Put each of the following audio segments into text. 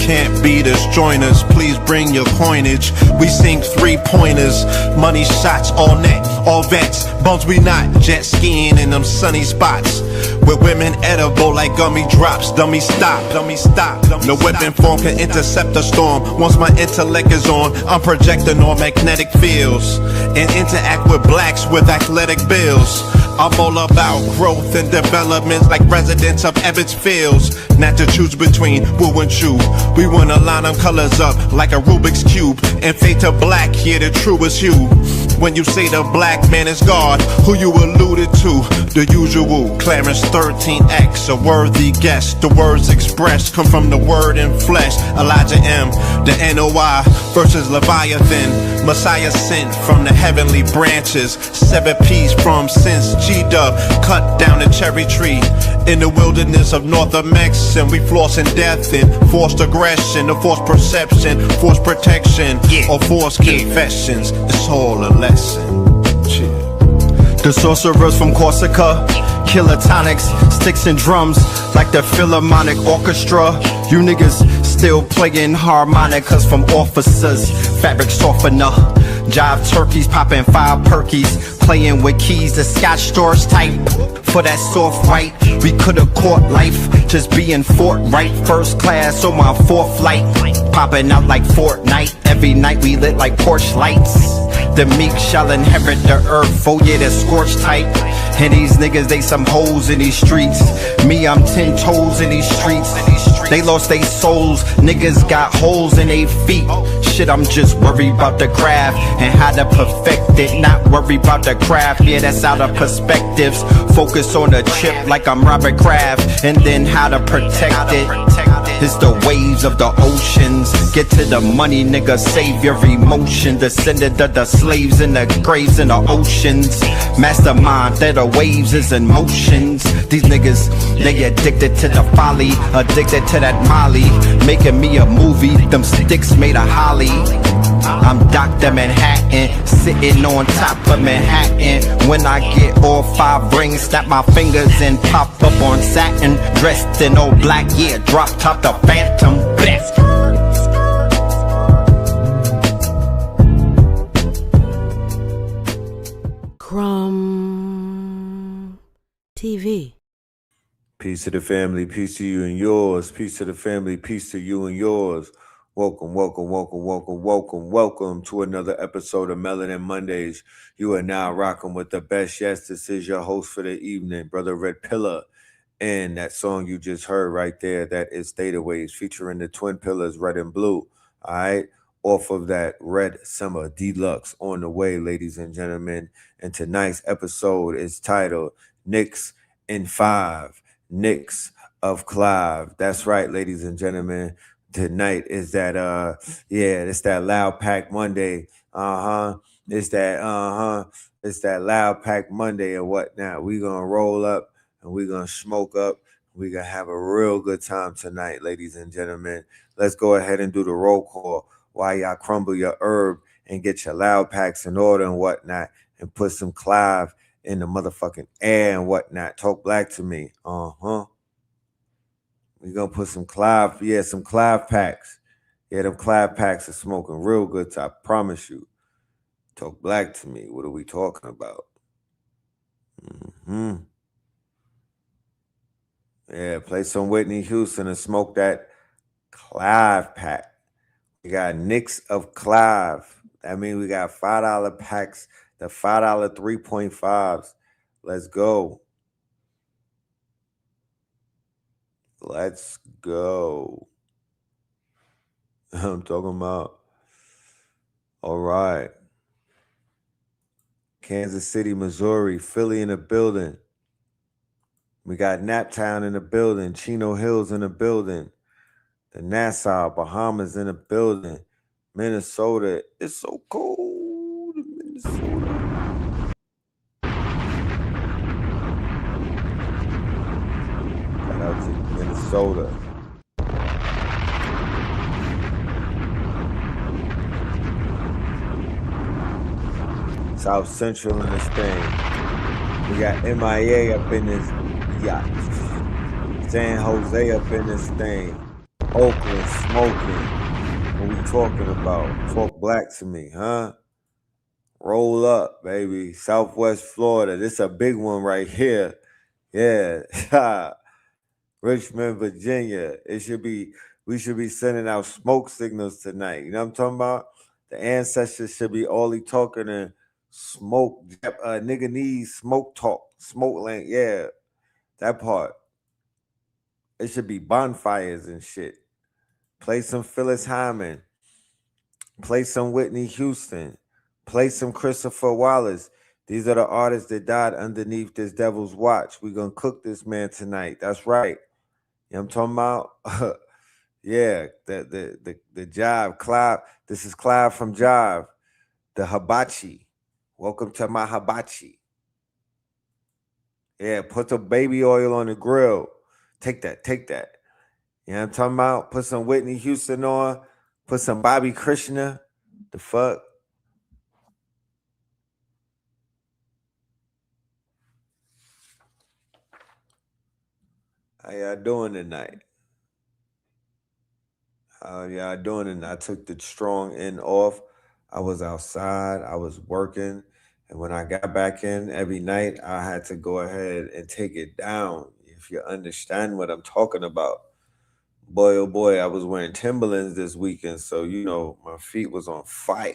can't beat us, join us, please bring your coinage. We sing 3-pointers, money shots all net, all vets, bums we not, jet skiing in them sunny spots. With women edible like gummy drops, dummy stop, no weapon form can intercept a storm. Once my intellect is on, I'm projecting on magnetic fields and interact with blacks with athletic bills. I'm all about growth and development like residents of Ebbets Fields. Not to choose between woo and chew. We wanna line them colors up like a Rubik's Cube and fade to black, yeah, the truest hue. When you say the black man is God, who you alluded to? The usual Clarence 13X, a worthy guess. The words expressed come from the word in flesh. Elijah M, the NOI versus Leviathan. Messiah sent from the heavenly branches. 7 P's from since G-Dub cut down the cherry tree in the wilderness of North Mex, and we flossing death and forced aggression, or forced perception, forced protection, or forced confessions. It's all a lesson. The sorcerers from Corsica, killer tonics, sticks and drums like the Philharmonic Orchestra. You niggas still playing harmonicas from officers, fabric softener. Jive turkeys popping 5 perkies, playing with keys, the Scotch Storch type. For that soft white, we could've caught life, just being forthright. First class on my 4th flight, popping out like Fortnite. Every night we lit like Porsche lights. The meek shall inherit the earth, oh yeah, the scorched type. And these niggas, they some hoes in these streets. Me, I'm 10 toes in these streets. They lost their souls, niggas got holes in their feet. Shit, I'm just worried about the craft and how to perfect it. Not worried about the craft, yeah, that's out of perspectives. Focus on the chip like I'm Robert Kraft, and then how to protect it. It's the waves of the oceans. Get to the money, nigga, save your emotion. Descendant of the slaves in the graves in the oceans. Mastermind that the waves is in motions. These niggas, they addicted to the folly, addicted to that molly. Making me a movie, them sticks made of holly. I'm Dr. Manhattan, sitting on top of Manhattan. When I get all 5 rings, snap my fingers and pop up on satin. Dressed in all black, yeah, drop top the Phantom. Bless. Crumb TV. Peace to the family, peace to you and yours. Peace to the family, peace to you and yours. Welcome to another episode of Melanin Mondays. You are now rocking with the best. Yes, this is your host for the evening, Brother Red Pillar. And that song you just heard right there, that is Theta Waves, featuring the Twin Pillars, Red and Blue. All right, off of that Red Summer Deluxe on the way, ladies and gentlemen. And tonight's episode is titled NICKS in 5, NICKS of CLIVE. That's right, ladies and gentlemen. Tonight is that it's that Loud Pack Monday. It's that Loud Pack Monday and whatnot. We gonna roll up and we gonna smoke up. We gonna have a real good time tonight, ladies and gentlemen. Let's go ahead and do the roll call while y'all crumble your herb and get your Loud Packs in order and whatnot, and put some Clive in the motherfucking air and whatnot. Talk black to me. We're going to put some Clive, some Clive packs. Yeah, them Clive packs are smoking real good, I promise you. Talk black to me. What are we talking about? Yeah, play some Whitney Houston and smoke that Clive pack. We got NICKS of CLIVE. That means we got $5 packs, the $5 3.5s. Let's go. Let's go. I'm talking about. All right. Kansas City, Missouri, Philly in the building. We got Naptown in the building, Chino Hills in the building, the Nassau, Bahamas in the building, Minnesota. It's so cold in Minnesota. Shout out to Minnesota. South Central in this thing. We got MIA up in this yacht. San Jose up in this thing. Oakland smoking. What we talking about? Talk black to me, huh? Roll up, baby. Southwest Florida. This a big one right here. Yeah. Richmond, Virginia. We should be sending out smoke signals tonight. You know what I'm talking about? The ancestors should be only talking in smoke. Nigga needs smoke talk. Smoke land. Yeah. That part. It should be bonfires and shit. Play some Phyllis Hyman. Play some Whitney Houston. Play some Christopher Wallace. These are the artists that died underneath this devil's watch. We're gonna cook this man tonight. That's right. You know what I'm talking about? Yeah, the Jive. Clive. This is Clive from Jive. The hibachi. Welcome to my hibachi. Yeah, put the baby oil on the grill. Take that. You know what I'm talking about? Put some Whitney Houston on. Put some Bobby Krishna. The fuck? How y'all doing tonight? How y'all doing? And I took the strong end off. I was outside. I was working. And when I got back in every night, I had to go ahead and take it down. If you understand what I'm talking about. Boy, oh boy, I was wearing Timberlands this weekend. So, you know, my feet was on fire.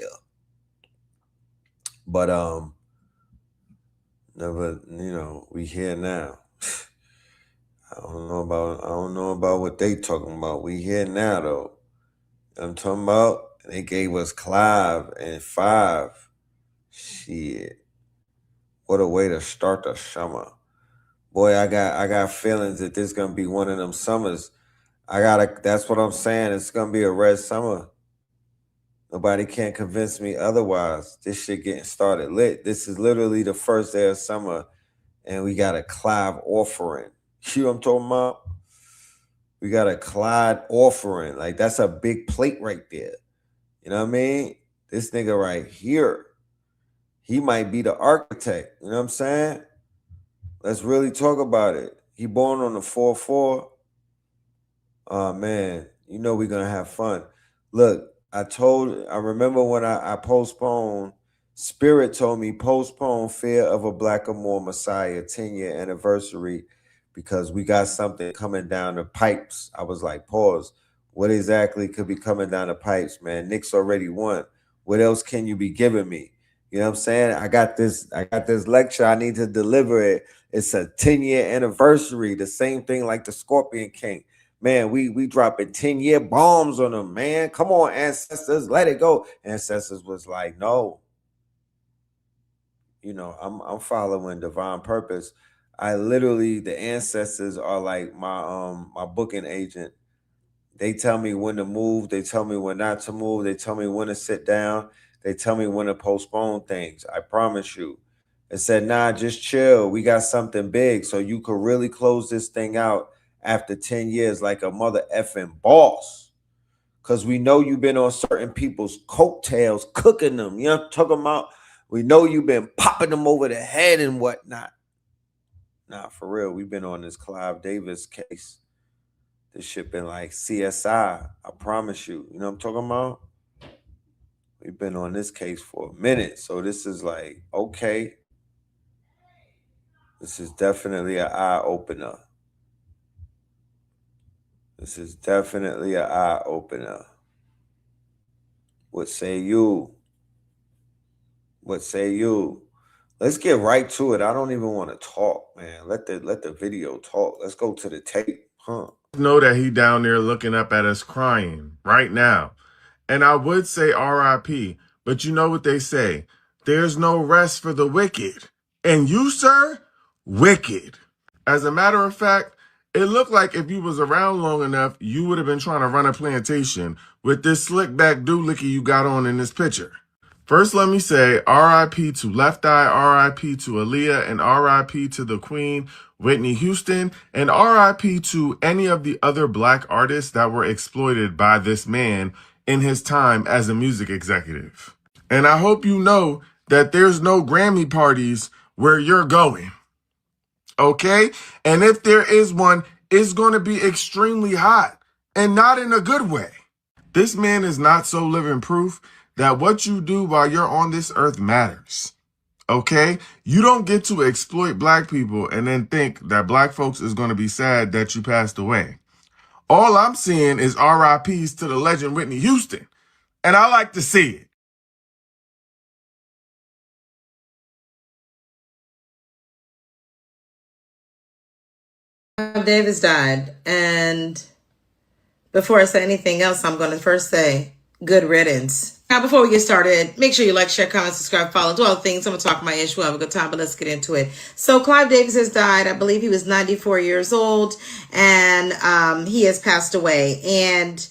But, never, you know, we here now. I don't know about what they talking about. We here now though. I'm talking about they gave us Clive and 5. Shit. What a way to start the summer. Boy, I got feelings that this gonna be one of them summers. That's what I'm saying. It's gonna be a red summer. Nobody can't convince me otherwise. This shit getting started lit. This is literally the first day of summer, and we got a Clive offering. You know what I'm talking about? We got a Clyde offering. Like, that's a big plate right there. You know what I mean? This nigga right here, he might be the architect. You know what I'm saying? Let's really talk about it. He born on the 4/4. Oh, man. You know we're going to have fun. Look, I remember when I postponed, Spirit told me postpone Fear of a Black or More Messiah 10-year anniversary because we got something coming down the pipes. I was like, pause. What exactly could be coming down the pipes, man? NICKS already won. What else can you be giving me? You know what I'm saying? I got this lecture. I need to deliver it. It's a 10-year anniversary. The same thing like the Scorpion King. Man, we dropping 10-year bombs on them, man. Come on, ancestors, let it go. Ancestors was like, no. You know, I'm following divine purpose. I literally, the ancestors are like my booking agent. They tell me when to move. They tell me when not to move. They tell me when to sit down. They tell me when to postpone things. I promise you. It said, nah, just chill. We got something big. So you could really close this thing out after 10 years like a mother effing boss. Because we know you've been on certain people's coattails, cooking them. You know what I'm talking about? We know you've been popping them over the head and whatnot. Nah, for real. We've been on this Clive Davis case. This shit been like CSI. I promise you. You know what I'm talking about? We've been on this case for a minute. So this is like, okay. This is definitely an eye opener. This is definitely an eye opener. What say you? What say you? Let's get right to it. I don't even want to talk, man. Let the video talk. Let's go to the tape, huh? Know that he down there looking up at us crying right now. And I would say RIP, but you know what they say? There's no rest for the wicked. And you, sir, wicked. As a matter of fact, it looked like if you was around long enough, you would have been trying to run a plantation with this slick back doohickey you got on in this picture. First, let me say RIP to Left Eye, RIP to Aaliyah, and RIP to the Queen, Whitney Houston, and RIP to any of the other black artists that were exploited by this man in his time as a music executive. And I hope you know that there's no Grammy parties where you're going. Okay? And if there is one, it's going to be extremely hot. and not in a good way. This man is not so living proof that what you do while you're on this earth matters. Okay? You don't get to exploit black people and then think that black folks is going to be sad that you passed away. All I'm seeing is RIPs to the legend Whitney Houston, and I like to see it. Davis died, and before I say anything else, I'm going to first say good riddance. Now, before we get started, make sure you like, share, comment, subscribe, follow, do all the things. I'm going to talk my issue, have a good time, but let's get into it. So Clive Davis has died. I believe he was 94 years old, and he has passed away. And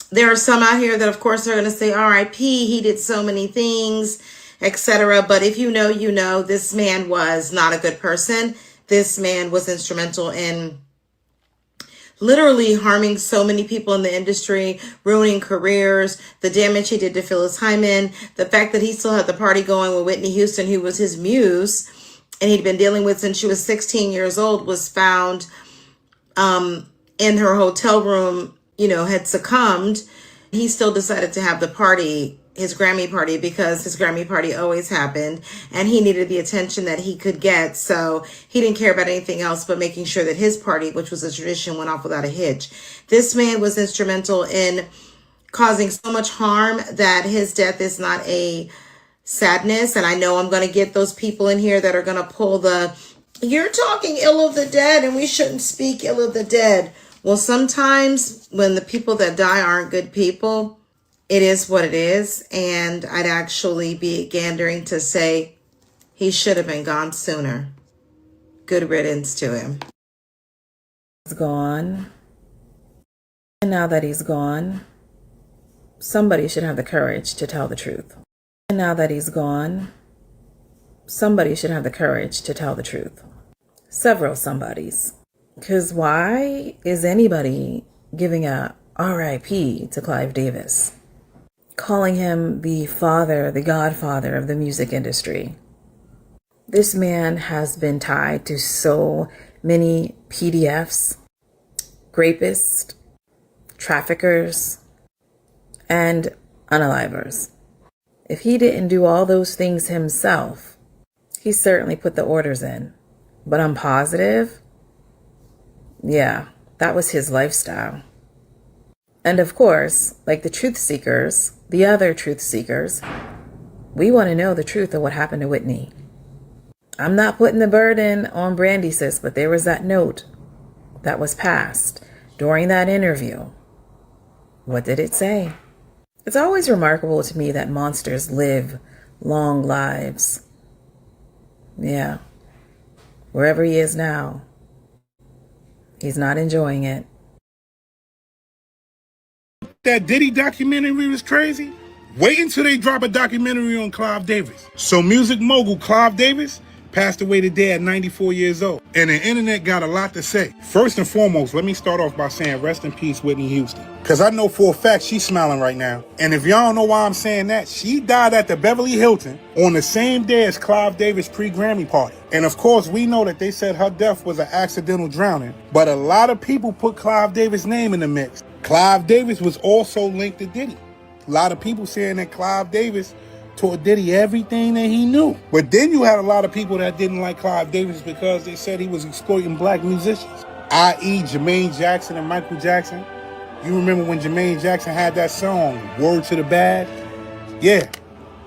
there are some out here that, of course, are going to say, RIP, he did so many things, etc. But if you know, you know, this man was not a good person. This man was instrumental in literally harming so many people in the industry, ruining careers, the damage he did to Phyllis Hyman, the fact that he still had the party going with Whitney Houston, who was his muse, and he'd been dealing with since she was 16 years old, was found in her hotel room, had succumbed. He still decided to have the party, his Grammy party, because his Grammy party always happened, and he needed the attention that he could get. So he didn't care about anything else but making sure that his party, which was a tradition, went off without a hitch. This man was instrumental in causing so much harm that his death is not a sadness. And I know I'm going to get those people in here that are going to pull the, you're talking ill of the dead and we shouldn't speak ill of the dead. Well, sometimes when the people that die aren't good people, it is what it is, and I'd actually be gandering to say he should have been gone sooner. Good riddance to him. He's gone. And now that he's gone, somebody should have the courage to tell the truth. And now that he's gone, somebody should have the courage to tell the truth. Several somebodies. Because why is anybody giving a RIP to Clive Davis? Calling him the father, the godfather of the music industry. This man has been tied to so many PDFs, rapists, traffickers, and unalivers. If he didn't do all those things himself, he certainly put the orders in. But I'm positive, yeah, that was his lifestyle. And of course, like the truth seekers, the other truth seekers, we want to know the truth of what happened to Whitney. I'm not putting the burden on Brandy, sis, but there was that note that was passed during that interview. What did it say? It's always remarkable to me that monsters live long lives. Yeah. Wherever he is now, he's not enjoying it. That Diddy documentary was crazy. Wait until they drop a documentary on Clive Davis. So music mogul Clive Davis passed away today at 94 years old. And the internet got a lot to say. First and foremost, let me start off by saying rest in peace, Whitney Houston. Because I know for a fact she's smiling right now. And if y'all don't know why I'm saying that, she died at the Beverly Hilton on the same day as Clive Davis' pre-Grammy party. And of course, we know that they said her death was an accidental drowning. But a lot of people put Clive Davis' name in the mix. Clive Davis was also linked to Diddy. A lot of people saying that Clive Davis taught Diddy everything that he knew. But then you had a lot of people that didn't like Clive Davis because they said he was exploiting black musicians, i.e. Jermaine Jackson and Michael Jackson. You remember when Jermaine Jackson had that song, Word to the Bad? Yeah,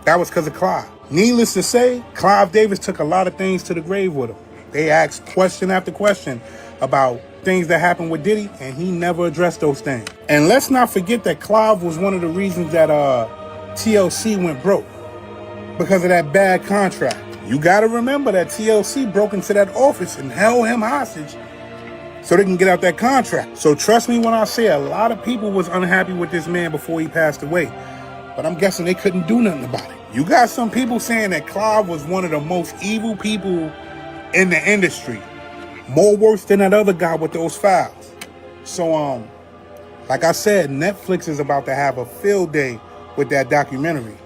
that was because of Clive. Needless to say, Clive Davis took a lot of things to the grave with him. They asked question after question about things that happened with Diddy, and he never addressed those things. And let's not forget that Clive was one of the reasons that TLC went broke, because of that bad contract. You gotta remember that TLC broke into that office and held him hostage so they can get out that contract. So trust me when I say a lot of people was unhappy with this man before he passed away, but I'm guessing they couldn't do nothing about it. You got some people saying that Clive was one of the most evil people in the industry. More worse than that other guy with those files. So, like I said, Netflix is about to have a field day with that documentary.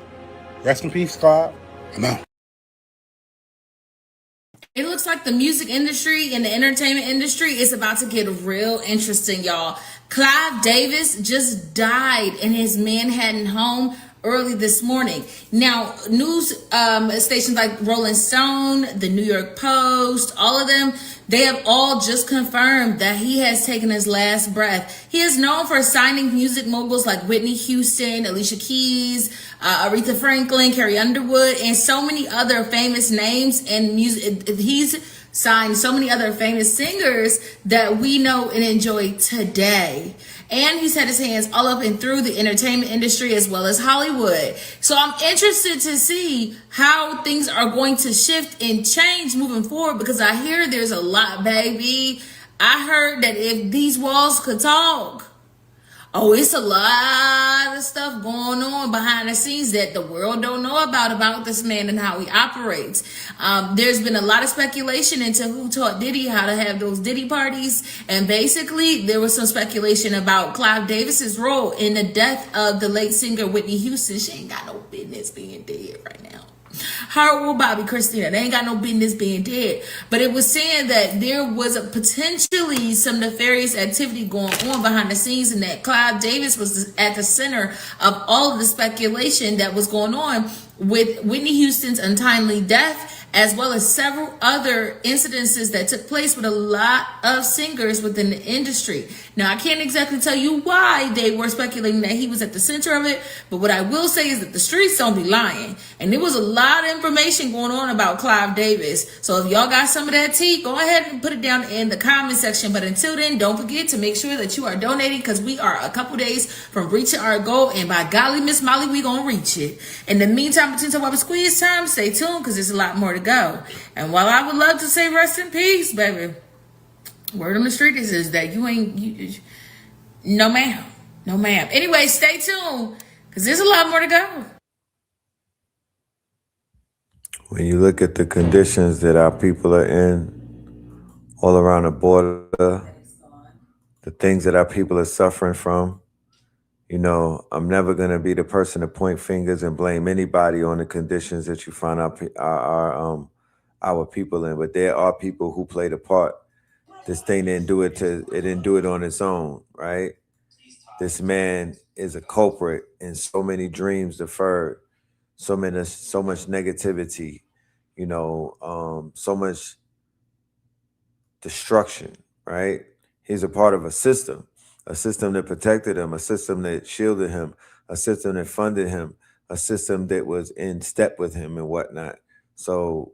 Rest in peace, Clive. I'm out. It looks like the music industry and the entertainment industry is about to get real interesting, y'all. Clive Davis just died in his Manhattan home early this morning. Now, news stations like Rolling Stone, the New York Post, all of them, they have all just confirmed that he has taken his last breath. He is known for signing music moguls like Whitney Houston, Alicia Keys, Aretha Franklin, Carrie Underwood, and so many other famous names and music. He's signed so many other famous singers that we know and enjoy today. And he's had his hands all up and through the entertainment industry as well as Hollywood. So I'm interested to see how things are going to shift and change moving forward, because I hear there's a lot, baby. I heard that if these walls could talk, oh, it's a lot of stuff going on behind the scenes that the world don't know about this man and how he operates. There's been a lot of speculation into who taught Diddy how to have those Diddy parties. And basically, there was some speculation about Clive Davis's role in the death of the late singer Whitney Houston. She ain't got no business being dead right now. Her or Bobby Christina, they ain't got no business being dead. But it was saying that there was a potentially some nefarious activity going on behind the scenes, and that Clive Davis was at the center of all of the speculation that was going on with Whitney Houston's untimely death, as well as several other incidences that took place with a lot of singers within the industry. Now, I can't exactly tell you why they were speculating that he was at the center of it, but what I will say is that the streets don't be lying. And there was a lot of information going on about Clive Davis. So if y'all got some of that tea, go ahead and put it down in the comment section. But until then, don't forget to make sure that you are donating, because we are a couple days from reaching our goal. And by golly, Miss Molly, we gonna reach it. In the meantime, between time we squeeze time, stay tuned, because there's a lot more to go. And while I would love to say rest in peace, baby, word on the street is that no ma'am. No ma'am. Anyway, stay tuned, because there's a lot more to go. When you look at the conditions that our people are in all around the border, the things that our people are suffering from, you know, I'm never going to be the person to point fingers and blame anybody on the conditions that you find our people in. But there are people who played a part. This thing didn't do it on its own, right? This man is a culprit in so many dreams deferred, so much negativity, you know, so much destruction, right? He's a part of a system that protected him, a system that shielded him, a system that funded him, a system that was in step with him and whatnot. So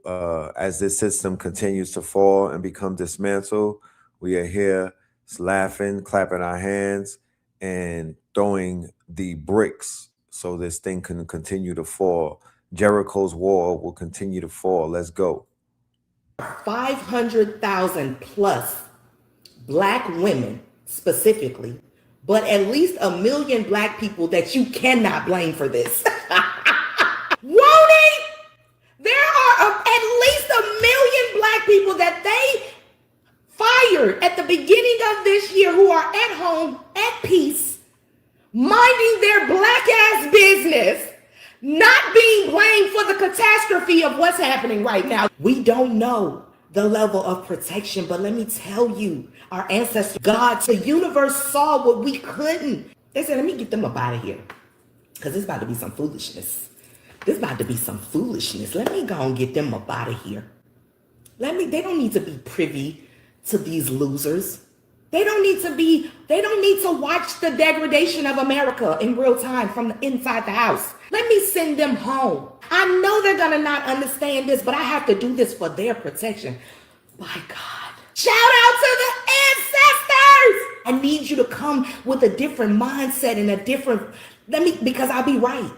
as this system continues to fall and become dismantled, we are here laughing, clapping our hands, and throwing the bricks so this thing can continue to fall. Jericho's wall will continue to fall. Let's go. 500,000 plus Black women specifically, but at least 1 million Black people that you cannot blame for this. Won't it? There are at least 1 million Black people that they fired at the beginning of this year who are at home, at peace, minding their Black ass business, not being blamed for the catastrophe of what's happening right now. We don't know the level of protection, but let me tell you, our ancestors, God, the universe saw what we couldn't. They said, let me get them up out of here, because it's about to be some foolishness. This about to be some foolishness. Let me go and get them up out of here. They don't need to be privy to these losers. They don't need to watch the degradation of America in real time from the inside the house. Let me send them home. I know they're gonna not understand this, but I have to do this for their protection. My God. Shout out to the ancestors! I need you to come with a different mindset and a different, because I'll be right.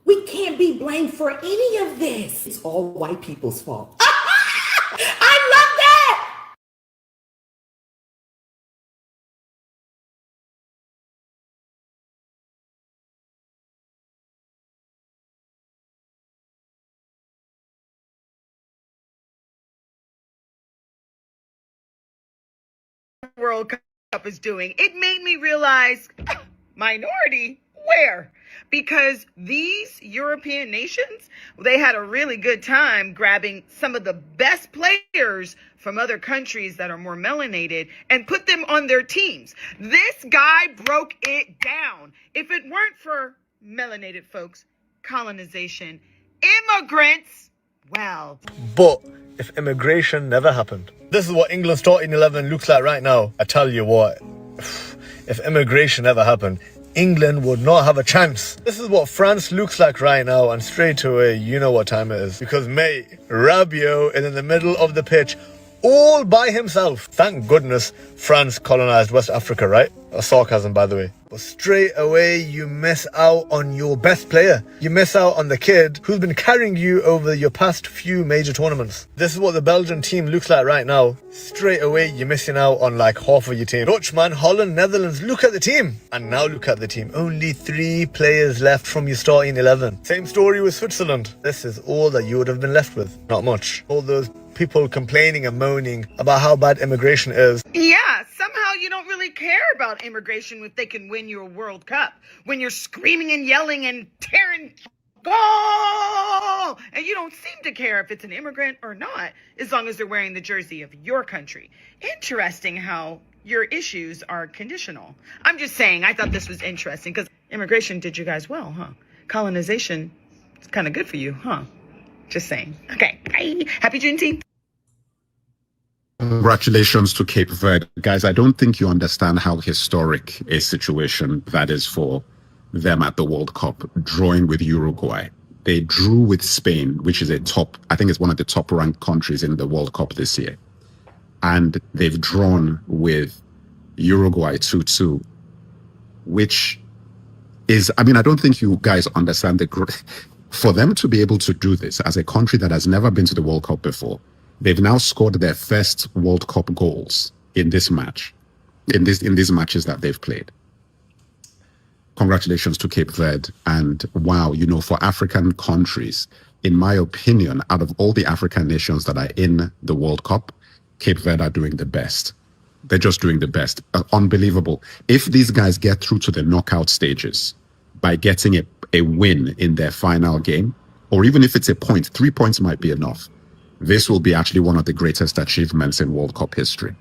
We can't be blamed for any of this. It's all white people's fault. I love that! World Cup is doing. It made me realize minority. Where? Because these European nations, they had a really good time grabbing some of the best players from other countries that are more melanated and put them on their teams. This guy broke it down. If it weren't for melanated folks, colonization, immigrants, well. But if immigration never happened, this is what England starting 11 looks like right now. I tell you what, if immigration never happened, England would not have a chance. This is what France looks like right now, and straight away, you know what time it is. Because, mate, Rabiot is in the middle of the pitch all by himself. Thank goodness France colonized West Africa, right? A sarcasm, by the way. But straight away, you miss out on your best player. You miss out on the kid who's been carrying you over your past few major tournaments. This is what the Belgian team looks like right now. Straight away, you're missing out on like half of your team. Dutchman, Holland, Netherlands, look at the team. And now look at the team. Only 3 players left from your starting 11. Same story with Switzerland. This is all that you would have been left with. Not much. All those people complaining and moaning about how bad immigration is. Yeah, somehow you don't really care about immigration if they can win you a World Cup. When you're screaming and yelling and tearing goal! And you don't seem to care if it's an immigrant or not, as long as they're wearing the jersey of your country. Interesting how your issues are conditional. I'm just saying, I thought this was interesting because immigration did you guys well, huh? Colonization is kind of good for you, huh? Just saying. Okay, bye. Happy Juneteenth. Congratulations to Cape Verde. Guys, I don't think you understand how historic a situation that is for them at the World Cup, drawing with Uruguay. They drew with Spain, which is I think it's one of the top ranked countries in the World Cup this year. And they've drawn with Uruguay 2-2, which is, I mean, I don't think you guys understand for them to be able to do this as a country that has never been to the World Cup before. They've now scored their first World Cup goals in this match, in these matches that they've played. Congratulations to Cape Verde. And wow, you know, for African countries, in my opinion, out of all the African nations that are in the World Cup, Cape Verde are doing the best. They're just doing the best. Unbelievable. If these guys get through to the knockout stages by getting a win in their final game, or even if it's a point, 3 points might be enough. This will be actually one of the greatest achievements in World Cup history.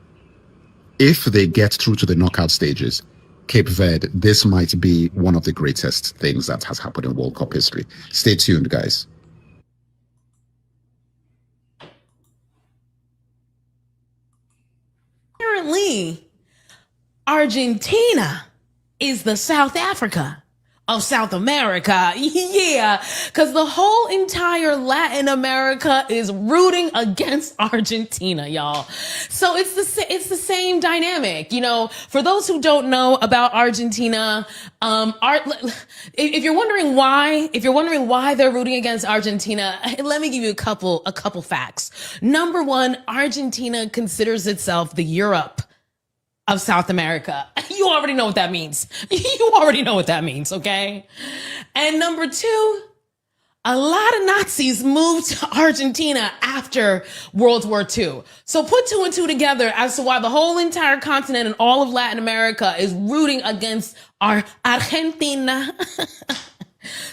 If they get through to the knockout stages, Cape Verde, this might be one of the greatest things that has happened in World Cup history. Stay tuned, guys. Apparently, Argentina is the South Africa of South America. Yeah, because the whole entire Latin America is rooting against Argentina, y'all. So it's the same dynamic. You know, for those who don't know about Argentina, if you're wondering why they're rooting against Argentina, let me give you a couple facts. Number one, Argentina considers itself the Europe of South America. You already know what that means. You already know what that means, okay? And number two, a lot of Nazis moved to Argentina after World War II. So put 2 and 2 together as to why the whole entire continent and all of Latin America is rooting against Argentina.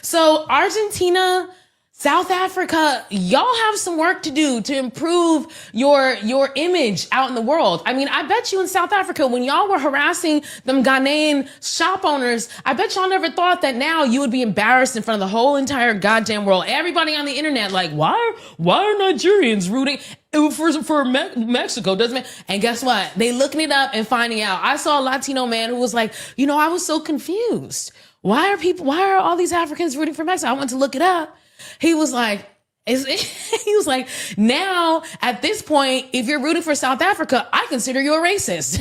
So Argentina, South Africa, y'all have some work to do to improve your image out in the world. I mean, I bet you in South Africa, when y'all were harassing them Ghanaian shop owners, I bet y'all never thought that now you would be embarrassed in front of the whole entire goddamn world. Everybody on the internet, like, why are Nigerians rooting for Mexico? Doesn't matter. And guess what? They looking it up and finding out. I saw a Latino man who was like, you know, I was so confused. Why are all these Africans rooting for Mexico? I went to look it up. He was like, now at this point, if you're rooting for South Africa, I consider you a racist.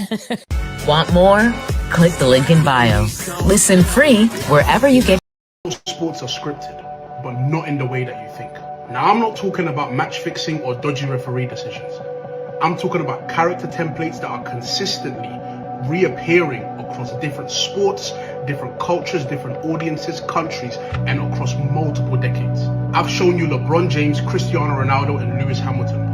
Want more? Click the link in bio. Listen free wherever you get. Sports are scripted, but not in the way that you think. Now, I'm not talking about match fixing or dodgy referee decisions. I'm talking about character templates that are consistently reappearing across different sports, different cultures, different audiences, countries, and across multiple decades. I've shown you LeBron James, Cristiano Ronaldo, and Lewis Hamilton,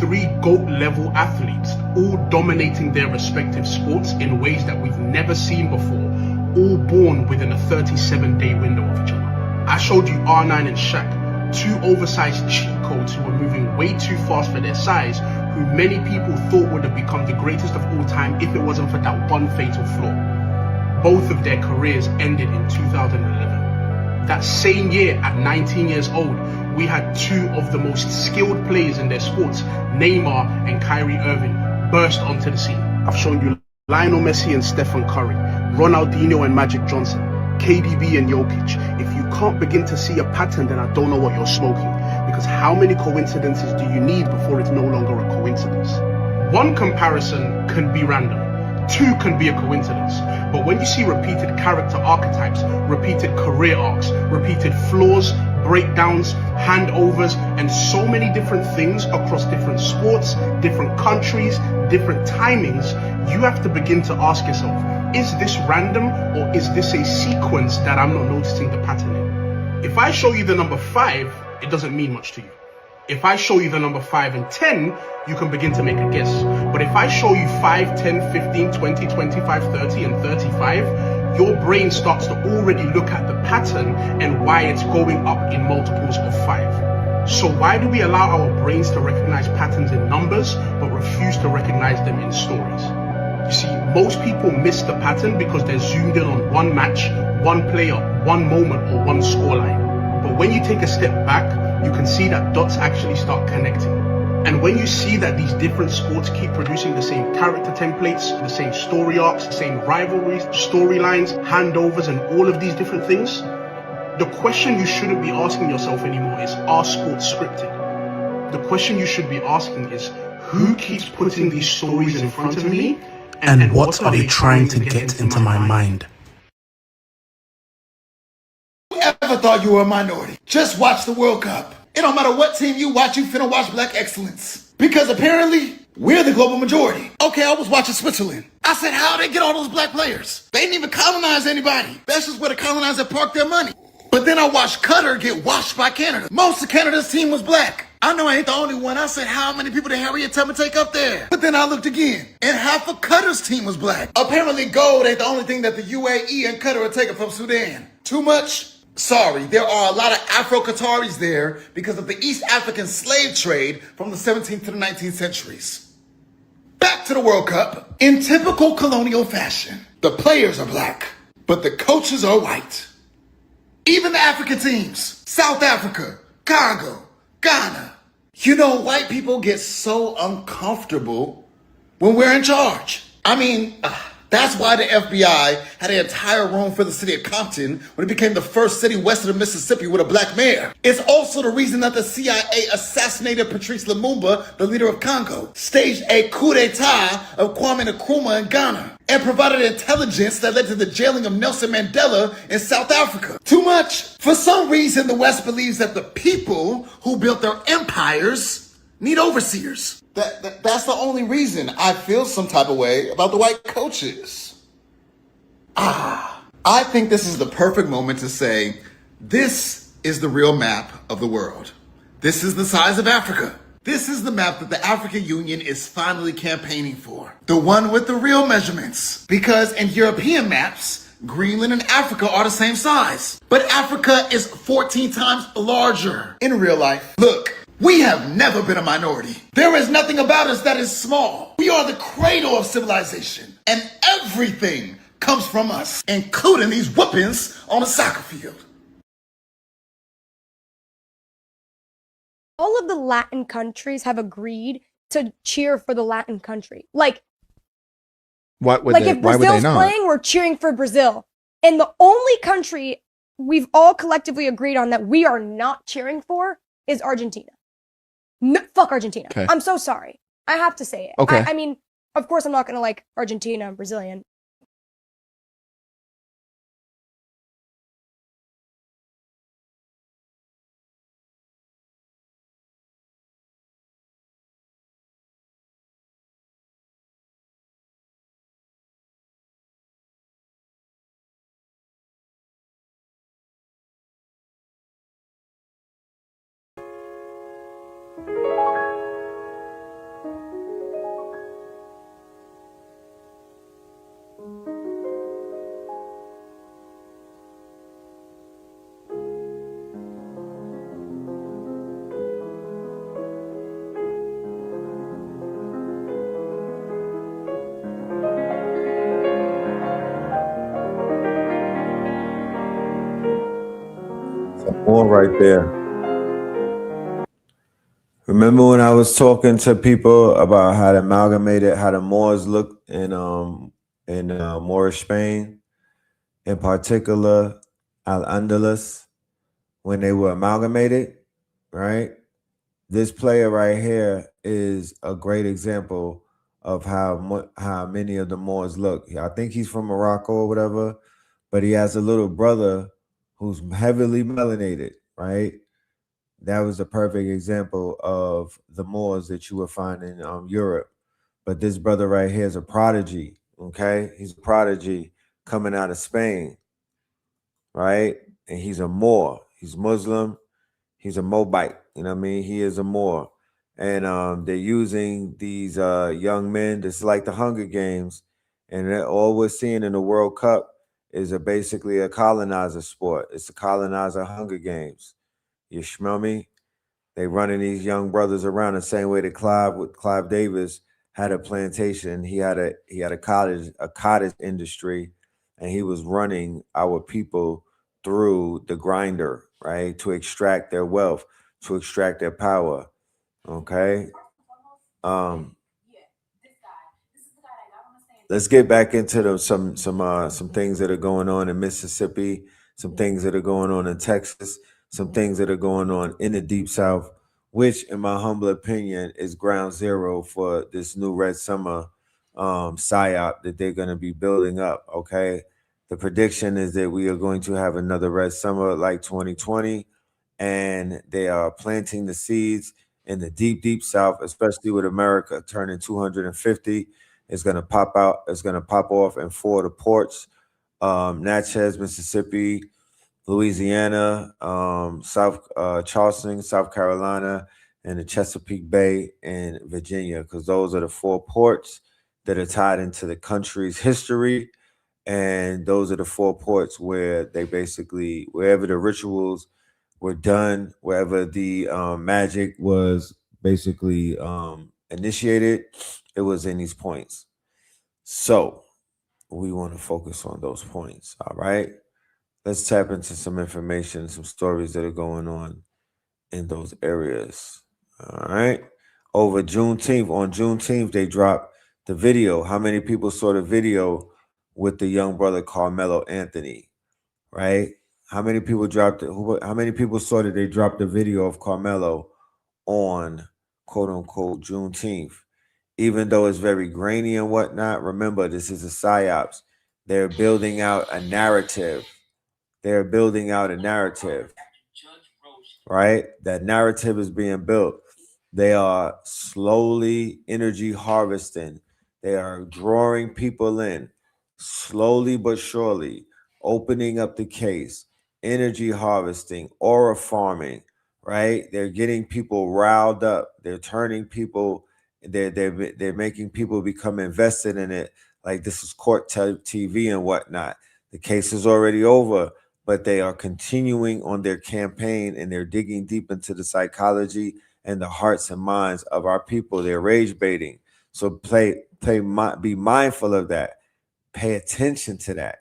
3 GOAT-level athletes, all dominating their respective sports in ways that we've never seen before, all born within a 37-day window of each other. I showed you R9 and Shaq, two oversized cheat codes who were moving way too fast for their size, who many people thought would have become the greatest of all time if it wasn't for that one fatal flaw. Both of their careers ended in 2011. That same year, at 19 years old, we had two of the most skilled players in their sports, Neymar and Kyrie Irving, burst onto the scene. I've shown you Lionel Messi and Stephen Curry, Ronaldinho and Magic Johnson, KDB and Jokic. If you can't begin to see a pattern, then I don't know what you're smoking. Because how many coincidences do you need before it's no longer a coincidence? One comparison can be random. Two can be a coincidence. But when you see repeated character archetypes, repeated career arcs, repeated flaws, breakdowns, handovers, and so many different things across different sports, different countries, different timings, you have to begin to ask yourself, is this random or is this a sequence that I'm not noticing the pattern in? If I show you the number 5, it doesn't mean much to you. If I show you the number 5 and 10, you can begin to make a guess. But if I show you 5, 10, 15, 20, 25, 30, and 35, your brain starts to already look at the pattern and why it's going up in multiples of 5. So why do we allow our brains to recognize patterns in numbers, but refuse to recognize them in stories? You see, most people miss the pattern because they're zoomed in on one match, one player, one moment, or one scoreline. But when you take a step back, you can see that dots actually start connecting. And when you see that these different sports keep producing the same character templates, the same story arcs, the same rivalries, storylines, handovers, and all of these different things, the question you shouldn't be asking yourself anymore is, are sports scripted? The question you should be asking is, who keeps putting these stories in front of me? And what are they trying to get into my mind? Ever thought you were a minority? Just watch the World Cup. It don't matter what team you watch, you finna watch black excellence. Because apparently, we're the global majority. Okay, I was watching Switzerland. I said, how'd they get all those black players? They didn't even colonize anybody. That's just where the colonizers parked their money. But then I watched Qatar get washed by Canada. Most of Canada's team was black. I know I ain't the only one. I said, how many people did Harriet Tubman take up there? But then I looked again, and half of Qatar's team was black. Apparently gold ain't the only thing that the UAE and Qatar are taking from Sudan. Too much? Sorry, there are a lot of Afro-Qataris there because of the East African slave trade from the 17th to the 19th centuries. Back to the World Cup. In typical colonial fashion, the players are black, but the coaches are white. Even the African teams, South Africa, Congo, Ghana. You know, white people get so uncomfortable when we're in charge. I mean, that's why the FBI had an entire room for the city of Compton when it became the first city west of the Mississippi with a black mayor. It's also the reason that the CIA assassinated Patrice Lumumba, the leader of Congo, staged a coup d'etat of Kwame Nkrumah in Ghana, and provided intelligence that led to the jailing of Nelson Mandela in South Africa. Too much? For some reason, the West believes that the people who built their empires need overseers. That's the only reason I feel some type of way about the white coaches. I think this is the perfect moment to say, this is the real map of the world. This is the size of Africa. This is the map that the African Union is finally campaigning for. The one with the real measurements. Because in European maps, Greenland and Africa are the same size. But Africa is 14 times larger in real life. Look, we have never been a minority. There is nothing about us that is small. We are the cradle of civilization. And everything comes from us, including these whoopings on the soccer field. All of the Latin countries have agreed to cheer for the Latin country. Like if Brazil's playing, we're cheering for Brazil. And the only country we've all collectively agreed on that we are not cheering for is Argentina. No, fuck Argentina. Okay. I'm so sorry. I have to say it. Okay. I mean, of course I'm not going to like Argentina. I'm Brazilian. Some more right there. Remember when I was talking to people about how the Moors look in Moorish Spain, in particular Al-Andalus, when they were amalgamated, right? This player right here is a great example of how many of the Moors look. I think he's from Morocco or whatever, but he has a little brother who's heavily melanated, right? That was a perfect example of the Moors that you would find in Europe. But this brother right here is a prodigy, okay? He's a prodigy coming out of Spain, right? And he's a Moor. He's Muslim. He's a Moabite. You know what I mean? He is a Moor. And they're using these young men. This is like the Hunger Games. And all we're seeing in the World Cup is basically a colonizer sport. It's a colonizer Hunger Games. You smell me? They running these young brothers around the same way that Clive Davis had a plantation. He had a cottage industry, and he was running our people through the grinder, right? To extract their wealth, to extract their power. Okay. Let's get back into some things that are going on in Mississippi, some things that are going on in Texas, some things that are going on in the Deep South, which, in my humble opinion, is ground zero for this new Red Summer psyop that they're going to be building up. Okay, the prediction is that we are going to have another Red Summer like 2020, and they are planting the seeds in the deep South, especially with America turning 250. It's going to pop out. It's going to pop off in 4 of the ports: Natchez, Mississippi, Louisiana, Charleston, South Carolina, and the Chesapeake Bay and Virginia, because those are the 4 ports that are tied into the country's history. And those are the 4 ports where they basically, wherever the rituals were done, wherever the magic was basically initiated, it was in these points. So we want to focus on those points. All right. Let's tap into some information, some stories that are going on in those areas. All right. On Juneteenth, they dropped the video. How many people saw the video with the young brother Carmelo Anthony? Right? How many people how many people saw that they dropped the video of Carmelo on quote unquote Juneteenth? Even though it's very grainy and whatnot, remember, this is a psyops. They're building out a narrative. Right? That narrative is being built. They are slowly energy harvesting. They are drawing people in, slowly but surely, opening up the case, energy harvesting, aura farming, right? They're getting people riled up. They're turning people, they're making people become invested in it. Like this is court TV and whatnot. The case is already over, but they are continuing on their campaign and they're digging deep into the psychology and the hearts and minds of our people. They're rage baiting. So be mindful of that. Pay attention to that.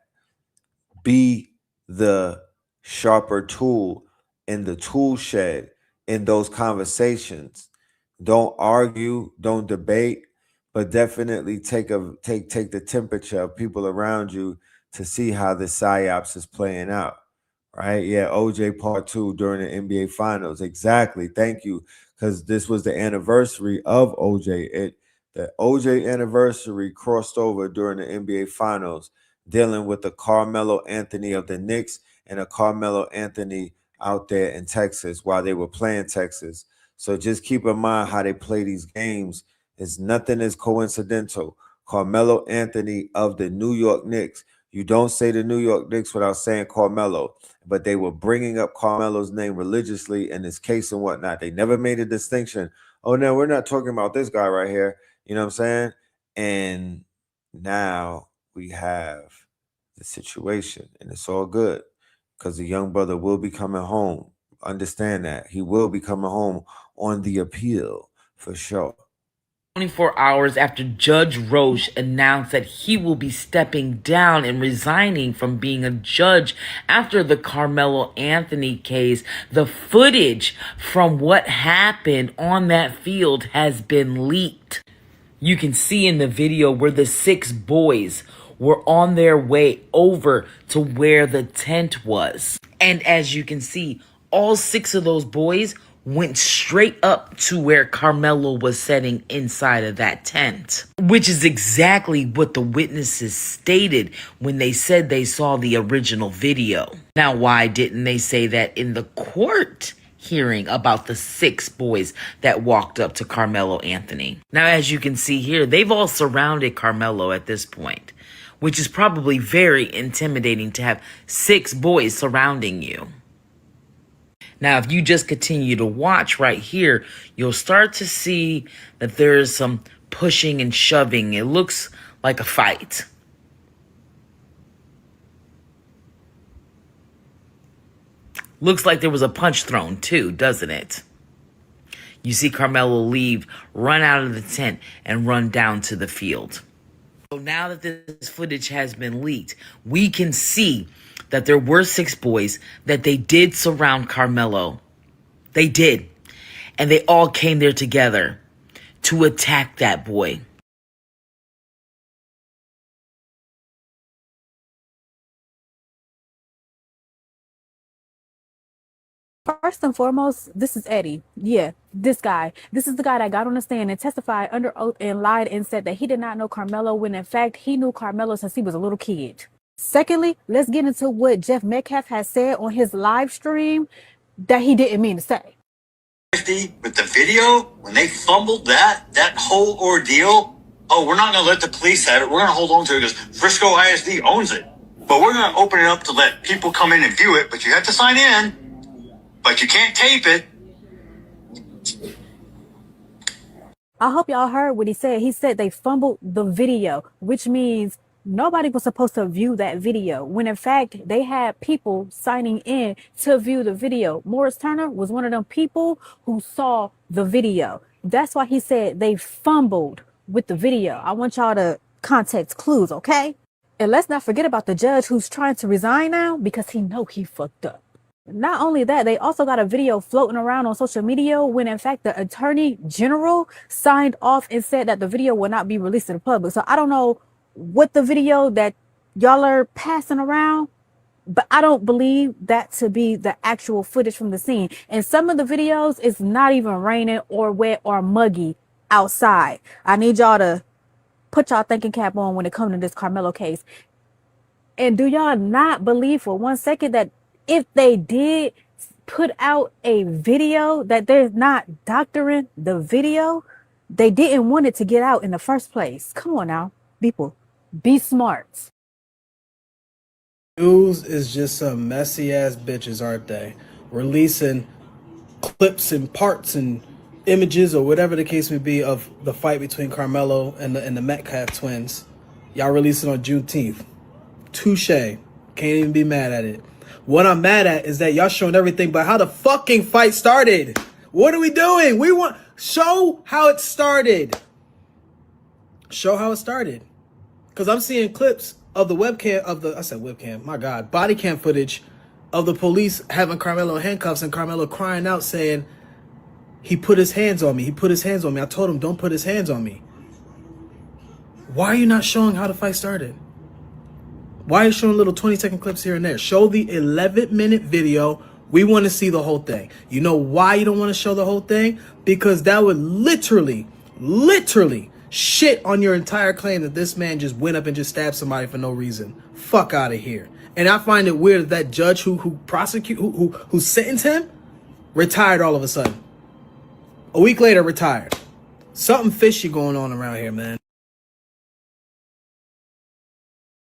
Be the sharper tool in the tool shed in those conversations. Don't argue, don't debate, but definitely take the temperature of people around you to see how the psyops is playing out. Right? Yeah, OJ Part 2 during the NBA Finals. Exactly. Thank you. Because this was the anniversary of OJ. The OJ anniversary crossed over during the NBA Finals, dealing with the Carmelo Anthony of the Knicks and a Carmelo Anthony out there in Texas while they were playing Texas. So just keep in mind how they play these games. Nothing is coincidental. Carmelo Anthony of the New York Knicks. You don't say the New York Knicks without saying Carmelo, but they were bringing up Carmelo's name religiously in this case and whatnot. They never made a distinction. Oh, no, we're not talking about this guy right here. You know what I'm saying? And now we have the situation, and it's all good because the young brother will be coming home. Understand that. He will be coming home on the appeal for sure. 24 hours after Judge Roche announced that he will be stepping down and resigning from being a judge after the Carmelo Anthony case, the footage from what happened on that field has been leaked. You can see in the video where the 6 boys were on their way over to where the tent was. And as you can see, all 6 of those boys went straight up to where Carmelo was sitting inside of that tent, which is exactly what the witnesses stated when they said they saw the original video. Now, why didn't they say that in the court hearing about the 6 boys that walked up to Carmelo Anthony? Now, as you can see here, they've all surrounded Carmelo at this point, which is probably very intimidating to have 6 boys surrounding you. Now, if you just continue to watch right here, you'll start to see that there's some pushing and shoving. It looks like a fight. Looks like there was a punch thrown too, doesn't it? You see Carmelo leave, run out of the tent, and run down to the field. So now that this footage has been leaked, we can see that there were 6 boys, that they did surround Carmelo. They did. And they all came there together to attack that boy. First and foremost, this is Eddie. Yeah, this guy. This is the guy that got on the stand and testified under oath and lied and said that he did not know Carmelo when in fact he knew Carmelo since he was a little kid. Secondly, let's get into what Jeff Metcalf has said on his live stream that he didn't mean to say. With the video, when they fumbled that whole ordeal, oh, we're not going to let the police have it. We're going to hold on to it because Frisco ISD owns it. But we're going to open it up to let people come in and view it, but you have to sign in, but you can't tape it. I hope y'all heard what he said. He said they fumbled the video, which means nobody was supposed to view that video when in fact they had people signing in to view the video. Morris Turner was one of them people who saw the video. That's why he said they fumbled with the video. I want y'all to context clues, okay? And let's not forget about the judge who's trying to resign now because he know he fucked up. Not only that, they also got a video floating around on social media when in fact the attorney general signed off and said that the video will not be released to the public. So I don't know what the video that y'all are passing around, but I don't believe that to be the actual footage from the scene. And some of the videos, it's not even raining or wet or muggy outside. I need y'all to put y'all thinking cap on when it comes to this Carmelo case. And do y'all not believe for 1 second that if they did put out a video that they're not doctoring the video, they didn't want it to get out in the first place? Come on now, people. Be smart. News is just some messy ass bitches, aren't they? Releasing clips and parts and images or whatever the case may be of the fight between Carmelo and the Metcalf twins. Y'all released it on Juneteenth. Touche. Can't even be mad at it. What I'm mad at is that y'all showing everything but how the fucking fight started. What are we doing? We want show how it started. Show how it started. Because I'm seeing clips of the webcam of the, I said webcam, my God, body cam footage of the police having Carmelo in handcuffs and Carmelo crying out saying, he put his hands on me. He put his hands on me. I told him, don't put his hands on me. Why are you not showing how the fight started? Why are you showing little 20-second clips here and there? Show the 11-minute video. We want to see the whole thing. You know why you don't want to show the whole thing? Because that would literally shit on your entire claim that this man just went up and just stabbed somebody for no reason. Fuck out of here. And I find it weird that judge who sentenced him retired all of a sudden. A week later, retired. Something fishy going on around here, man.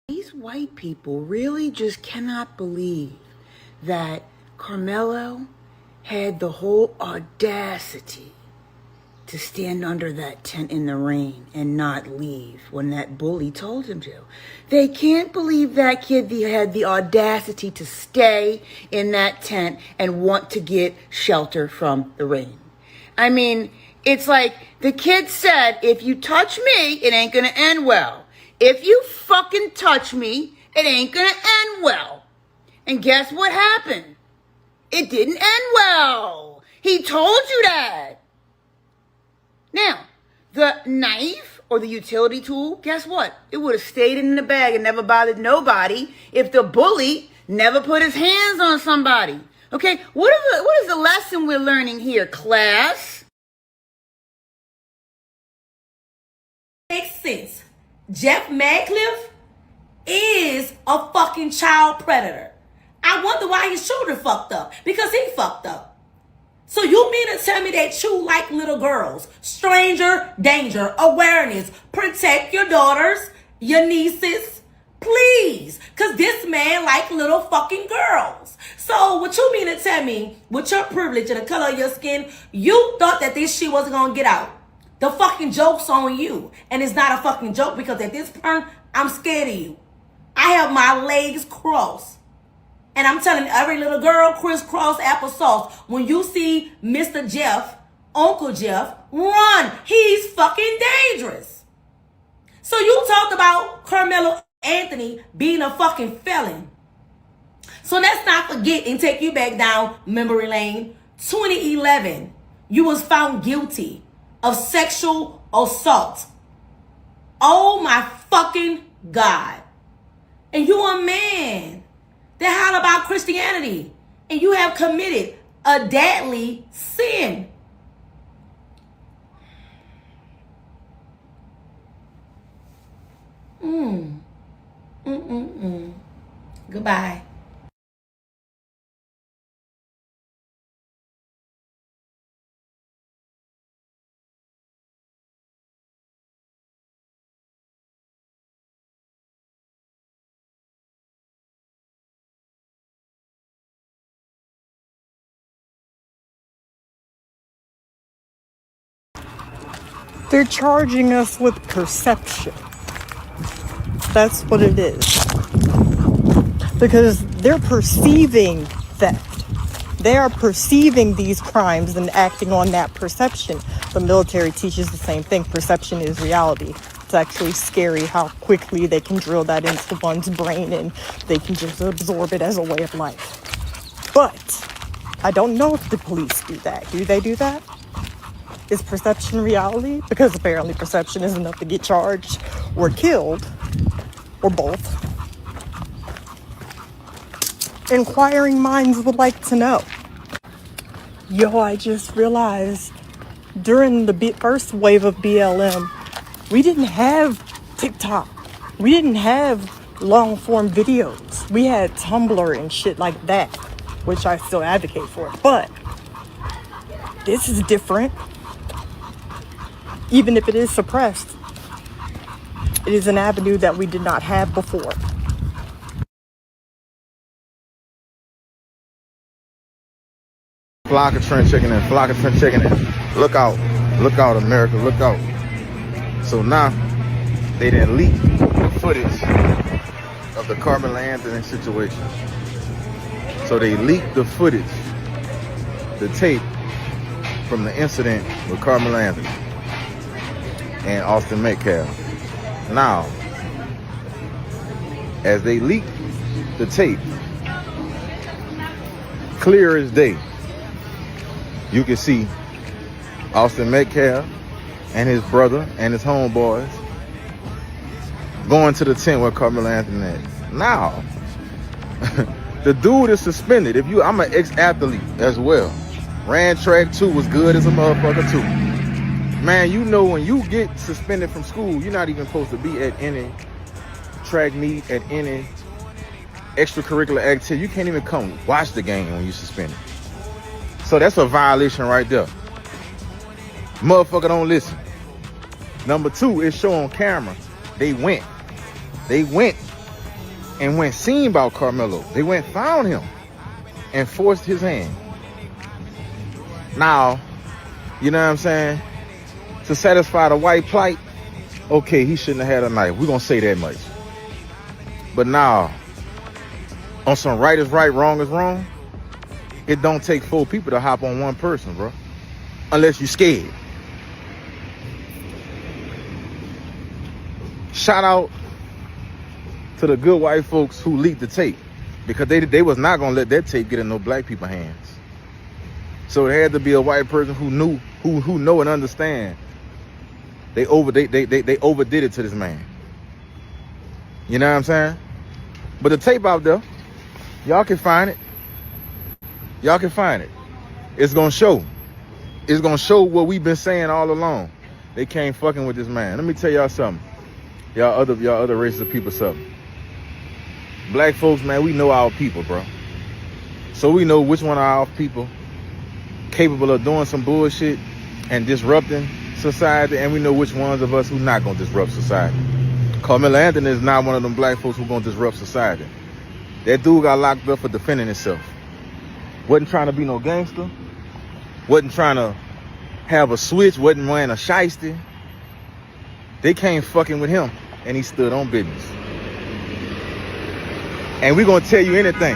These white people really just cannot believe that Carmelo had the whole audacity to stand under that tent in the rain and not leave when that bully told him to. They can't believe that kid had the audacity to stay in that tent and want to get shelter from the rain. I mean, It's like the kid said, if you touch me, it ain't gonna end well. If you fucking touch me, it ain't gonna end well. And guess what happened? It didn't end well. He told you that. Now, the knife or the utility tool, guess what? It would have stayed in the bag and never bothered nobody if the bully never put his hands on somebody. Okay, what is the lesson we're learning here, class? Makes sense. Jeff Madcliffe is a fucking child predator. I wonder why his children fucked up. Because he fucked up. So you mean to tell me that you like little girls? Stranger danger, awareness. Protect your daughters, your nieces, please. Because this man like little fucking girls. So what you mean to tell me, with your privilege and the color of your skin, you thought that this shit wasn't going to get out? The fucking joke's on you. And it's not a fucking joke because at this point, I'm scared of you. I have my legs crossed. And I'm telling every little girl, crisscross applesauce, when you see Mr. Jeff, Uncle Jeff, run. He's fucking dangerous. So you talked about Carmelo Anthony being a fucking felon. So let's not forget and take you back down memory lane. 2011, you was found guilty of sexual assault. Oh my fucking God. And you a man that holler about Christianity, and you have committed a deadly sin. Goodbye. They're charging us with perception. That's what it is. Because they're perceiving theft. They are perceiving these crimes and acting on that perception. The military teaches the same thing. Perception is reality. It's actually scary how quickly they can drill that into one's brain and they can just absorb it as a way of life. But I don't know if the police do that. Do they do that? Is perception reality? Because apparently perception is enough to get charged or killed, or both. Inquiring minds would like to know. Yo, I just realized during the first wave of BLM, we didn't have TikTok. We didn't have long form videos. We had Tumblr and shit like that, which I still advocate for. But this is different. Even if it is suppressed, it is an avenue that we did not have before. Flock of Trent checking in, flock of Trent checking in. Look out, America, look out. So now, they didn't leak the footage of the Carmelo Anthony situation. So they leaked the footage, the tape from the incident with Carmelo Anthony and Austin Metcalf. Now, as they leak the tape, clear as day, you can see Austin Metcalf and his brother and his homeboys going to the tent where Carmelo Anthony is. Now, the dude is suspended. I'm an ex-athlete as well. Ran track too, was good as a motherfucker too. Man, you know when you get suspended from school, you're not even supposed to be at any track meet, at any extracurricular activity. You can't even come watch the game when you're suspended. So that's a violation right there. Motherfucker don't listen. Number two, it's shown on camera. They went and when seen by Carmelo, they went found him and forced his hand. Now, you know what I'm saying? To satisfy the white plight, okay, he shouldn't have had a knife. We're gonna say that much. But now, on some right is right, wrong is wrong, it don't take 4 people to hop on one person, bro. Unless you're scared. Shout out to the good white folks who leaked the tape, because they was not gonna let that tape get in no black people hands. So it had to be a white person who knew, who know and understand. They overdid it to this man. You know what I'm saying? But the tape out there, y'all can find it. Y'all can find it. It's gonna show. It's gonna show what we've been saying all along. They came fucking with this man. Let me tell y'all something. Y'all other races of people something. Black folks, man, we know our people, bro. So we know which one of our people capable of doing some bullshit and disrupting society, and we know which ones of us who not gonna disrupt society. Carmelo Anthony is not one of them black folks who gonna disrupt society. That dude got locked up for defending himself. Wasn't trying to be no gangster. Wasn't trying to have a switch. Wasn't wearing a shiesty. They came fucking with him, and he stood on business. And we gonna tell you anything.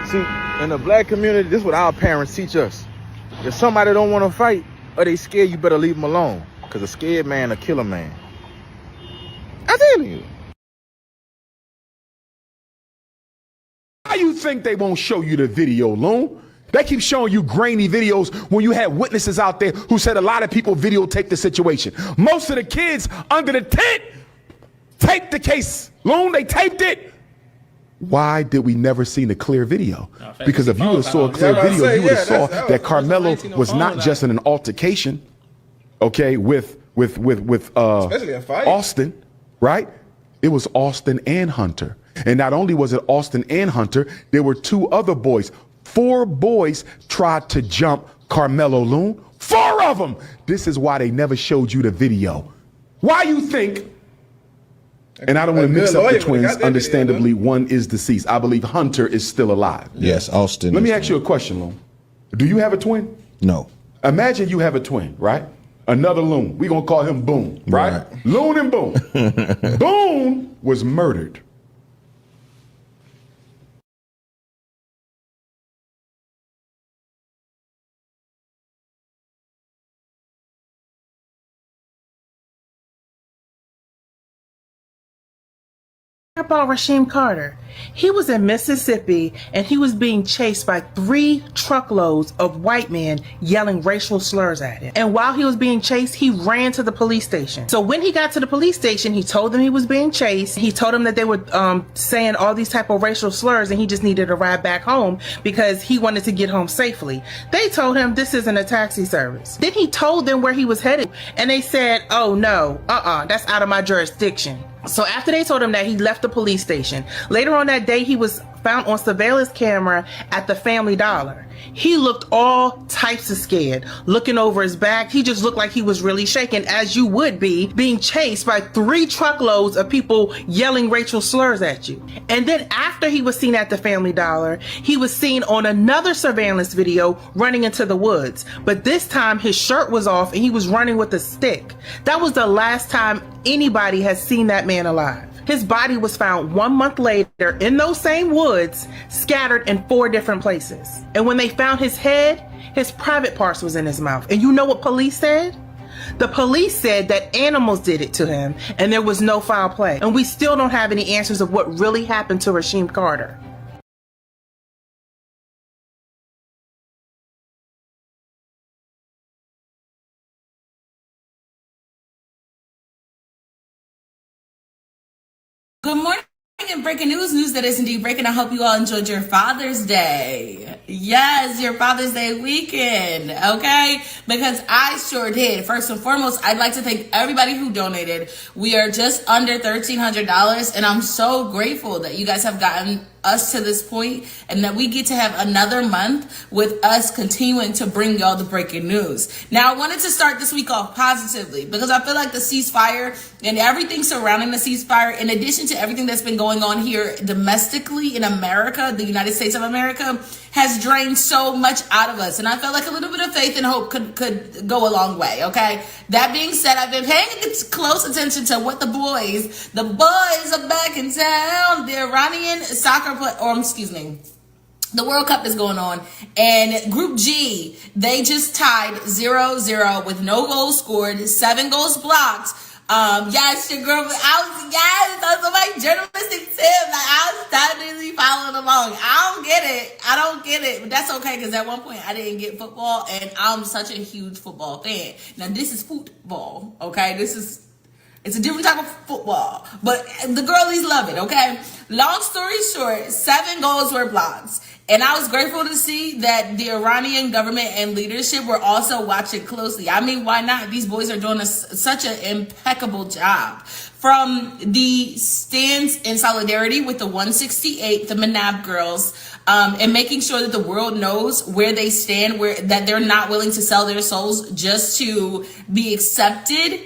See, in the black community, this is what our parents teach us. If somebody don't want to fight or they scared, you better leave them alone. Because a scared man will kill a man. I'm telling you. Why you think they won't show you the video, Loon? They keep showing you grainy videos when you had witnesses out there who said a lot of people videotaped the situation. Most of the kids under the tent taped the case. Loon, they taped it. Why did we never see the clear video? Because if you would have saw a clear video, you would have saw that Carmelo was not just in an altercation, okay, with Austin, right? It was Austin and Hunter. And not only was it Austin and Hunter, there were two other boys. 4 boys tried to jump Carmelo, Loon. 4 of them. This is why they never showed you the video. Why you think? And I don't want to mix up the twins. Understandably, one is deceased. I believe Hunter is still alive. Yes, Austin. Let me ask you a question, Loon. Do you have a twin? No. Imagine you have a twin, right? Another Loon. We're going to call him Boone, right? Loon and Boone. Boone was murdered. About Rasheem Carter. He was in Mississippi and he was being chased by 3 truckloads of white men yelling racial slurs at him. And while he was being chased, he ran to the police station. So when he got to the police station, he told them he was being chased. He told them that they were saying all these type of racial slurs and he just needed to ride back home because he wanted to get home safely. They told him this isn't a taxi service. Then he told them where he was headed and they said, oh no, that's out of my jurisdiction. So after they told him that, he left the police station. Later on that day, he was found on surveillance camera at the Family Dollar. He looked all types of scared, looking over his back. He just looked like he was really shaken, as you would be, being chased by 3 truckloads of people yelling racial slurs at you. And then after he was seen at the Family Dollar, he was seen on another surveillance video running into the woods. But this time his shirt was off and he was running with a stick. That was the last time anybody has seen that man alive. His body was found 1 month later in those same woods, scattered in 4 different places. And when they found his head, his private parts was in his mouth. And you know what police said? The police said that animals did it to him and there was no foul play. And we still don't have any answers of what really happened to Rasheem Carter. Good morning and breaking news that is indeed breaking. I hope you all enjoyed your Father's Day. Yes, your Father's Day weekend, okay? Because I sure did. First and foremost, I'd like to thank everybody who donated. We are just under $1,300 and I'm so grateful that you guys have gotten us to this point and that we get to have another month with us continuing to bring y'all the breaking news. Now, I wanted to start this week off positively because I feel like the ceasefire and everything surrounding the ceasefire, in addition to everything that's been going on here domestically in America, the United States of America, has drained so much out of us. And I felt like a little bit of faith and hope could go a long way, okay? That being said, I've been paying close attention to what the boys are back in town. The Iranian the World Cup is going on, and Group G, they just tied 0-0 with no goals scored, 7 goals blocked Yes, your girl, that's my journalistic tip. Like, I was definitely following along. I don't get it, but that's okay, because at one point I didn't get football, and I'm such a huge football fan. Now, this is football, okay? It's a different type of football, but the girlies love it, okay? Long story short, 7 goals were blocked. And I was grateful to see that the Iranian government and leadership were also watching closely. I mean, why not? These boys are doing such an impeccable job. From the stands in solidarity with the 168, the Manab girls, and making sure that the world knows where they stand, that they're not willing to sell their souls just to be accepted,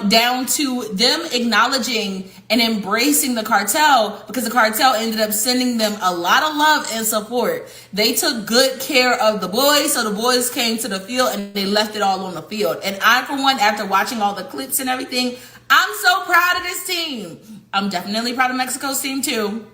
down to them acknowledging and embracing the cartel, because the cartel ended up sending them a lot of love and support. They took good care of the boys, so the boys came to the field and they left it all on the field. And I, for one, after watching all the clips and everything, I'm so proud of this team. I'm definitely proud of Mexico's team too.